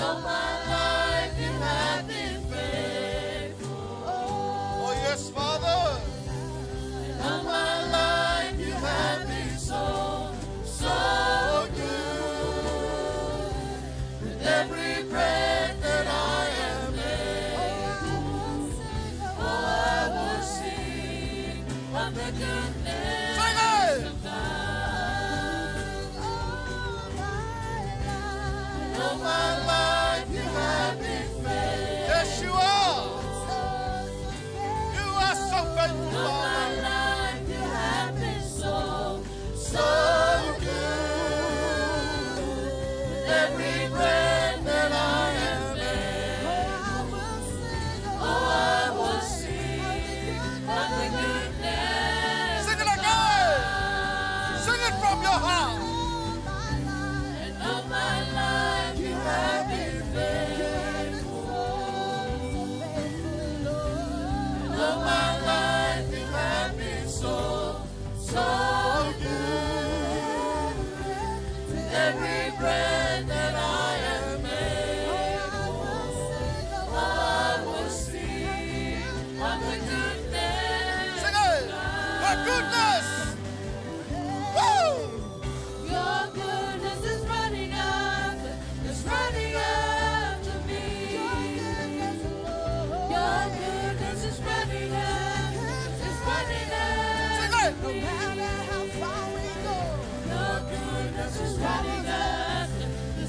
All my life you have been faithful. Oh, yes, Father. All my life you have been so, so good. With every breath that I am able, oh, I will sing of the goodness Sing it. of God.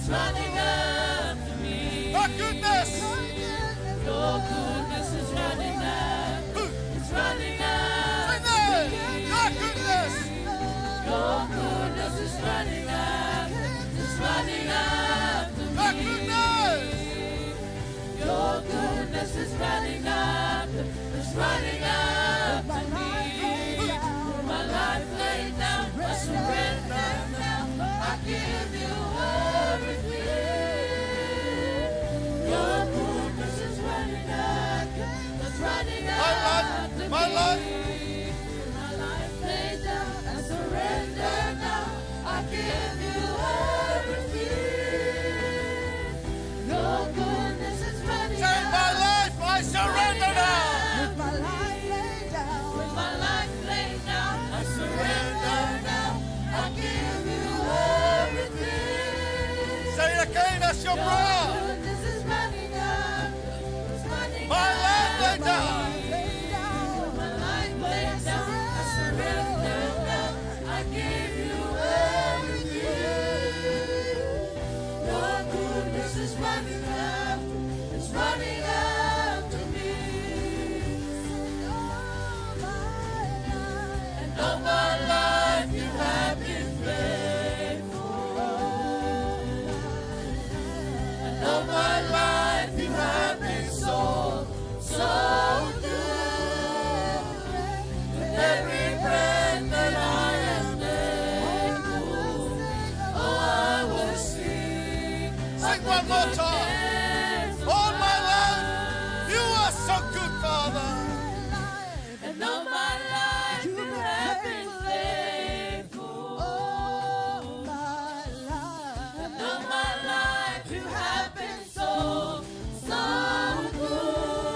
It's running after me. Your goodness. Your goodness is running after. It's running after me. Your goodness. Your goodness is running after. It's running after Your me. goodness. Your goodness is running after. It's running after me. With my life laid down, I surrender now. I give you everything. Your goodness is running after. It's running after My me. life. With my life laid down, I surrender now. I give you everything. Your goodness is running Say, my after. life, I surrender now. With my life laid down. With my life laid down, I surrender now. I give you everything. Say it again, that's your Your prayer. goodness is running after. It's running My life laid after down. me. With my life laid down, I surrender now. I give you everything. Your goodness is running after. It's running after me. And all my life you have been faithful. And all my life you have been so, so good. With every breath that I am able, oh, I will sing. Sing one more time. All my life, you are so good, Father. And all my life you have been faithful. And all my life you have been so, so good.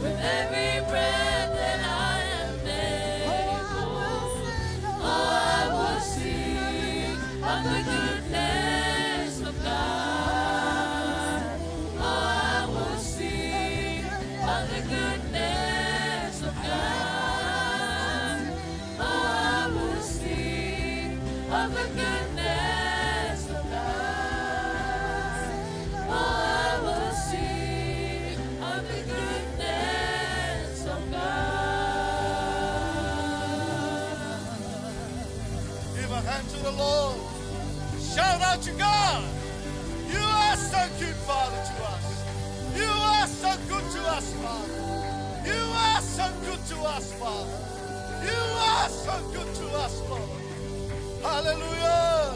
With every breath that I am able, oh, I will sing of the goodness of God. Oh, I will sing of the goodness of God. Oh, I will sing of the goodness of God. Oh, I will sing of the goodness of God. Give a hand to the Lord. Shout out to God. You are so good, Father, to us. You are so good to us, Father. You are so good to us, Father. You are so good to us, Lord. Hallelujah.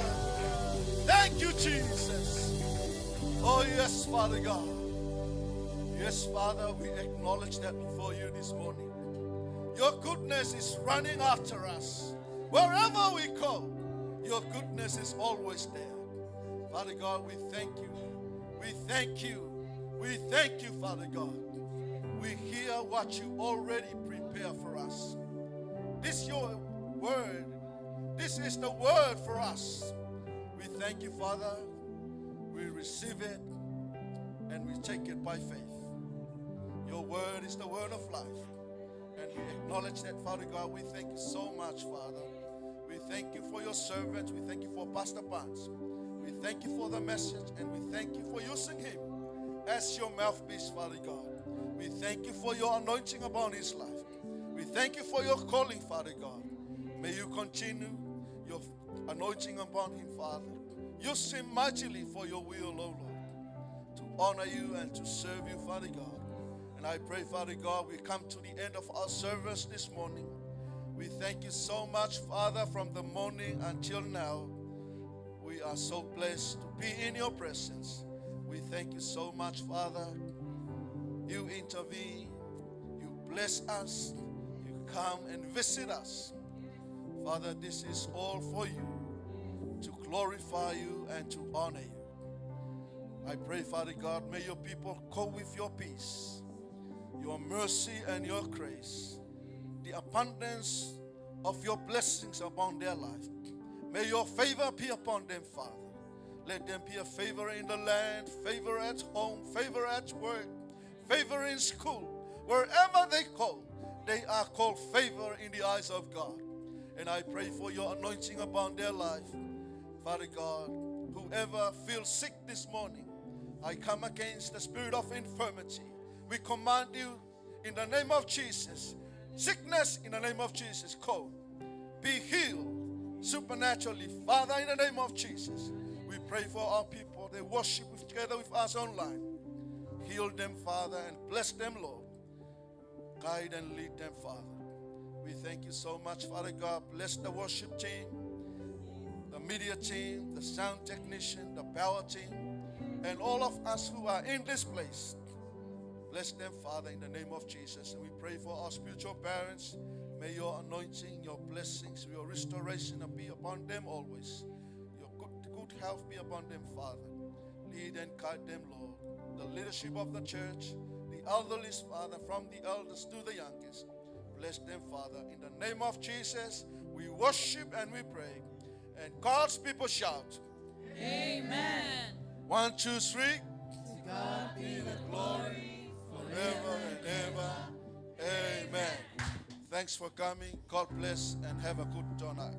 Thank you, Jesus. Oh, yes, Father God. Yes, Father, we acknowledge that before you this morning. Your goodness is running after us. Wherever we go, your goodness is always there. Father God, we thank you. We thank you. We thank you, Father God. We hear what you already prepare for us. This is your word. This is the word for us. We thank you, Father. We receive it and we take it by faith. Your word is the word of life. And we acknowledge that, Father God. We thank you so much, Father. We thank you for your servants. We thank you for Pastor Pants. We thank you for the message, and we thank you for using him as your mouthpiece, Father God. We thank you for your anointing upon his life. We thank you for your calling, Father God. May you continue your anointing upon him, Father. Use him mightily for your will, O Lord, to honor you and to serve you, Father God. And I pray, Father God, we come to the end of our service this morning. We thank you so much, Father, from the morning until now. We are so blessed to be in your presence. We thank you so much, Father. You intervene, you bless us, you come and visit us. Father, this is all for you, to glorify you and to honor you. I pray, Father God, may your people go with your peace, your mercy and your grace, the abundance of your blessings upon their life. May your favor be upon them, Father. Let them be a favor in the land, favor at home, favor at work, favor in school. Wherever they go, they are called favor in the eyes of God. And I pray for your anointing upon their life. Father God, Whoever feels sick this morning, I come against the spirit of infirmity. We command you in the name of Jesus. Sickness in the name of Jesus. Go. Be healed supernaturally. Father, in the name of Jesus, we pray for our people. They worship together with us online. Heal them, Father, and bless them, Lord. Guide and lead them, Father. We thank you so much, Father God. Bless the worship team, the media team, the sound technician, the power team, and all of us who are in this place. Bless them, Father, in the name of Jesus. And we pray for our spiritual parents. May your anointing, your blessings, your restoration be upon them always. Your good health be upon them, Father. Lead and guide them, Lord. The leadership of the church, the elderly, Father, from the elders to the youngest. Bless them, Father. In the name of Jesus, we worship and we pray. And God's people shout, Amen. 1, 2, 3. To God be the Glory forever and ever. Amen. Thanks for coming. God bless and have a good night.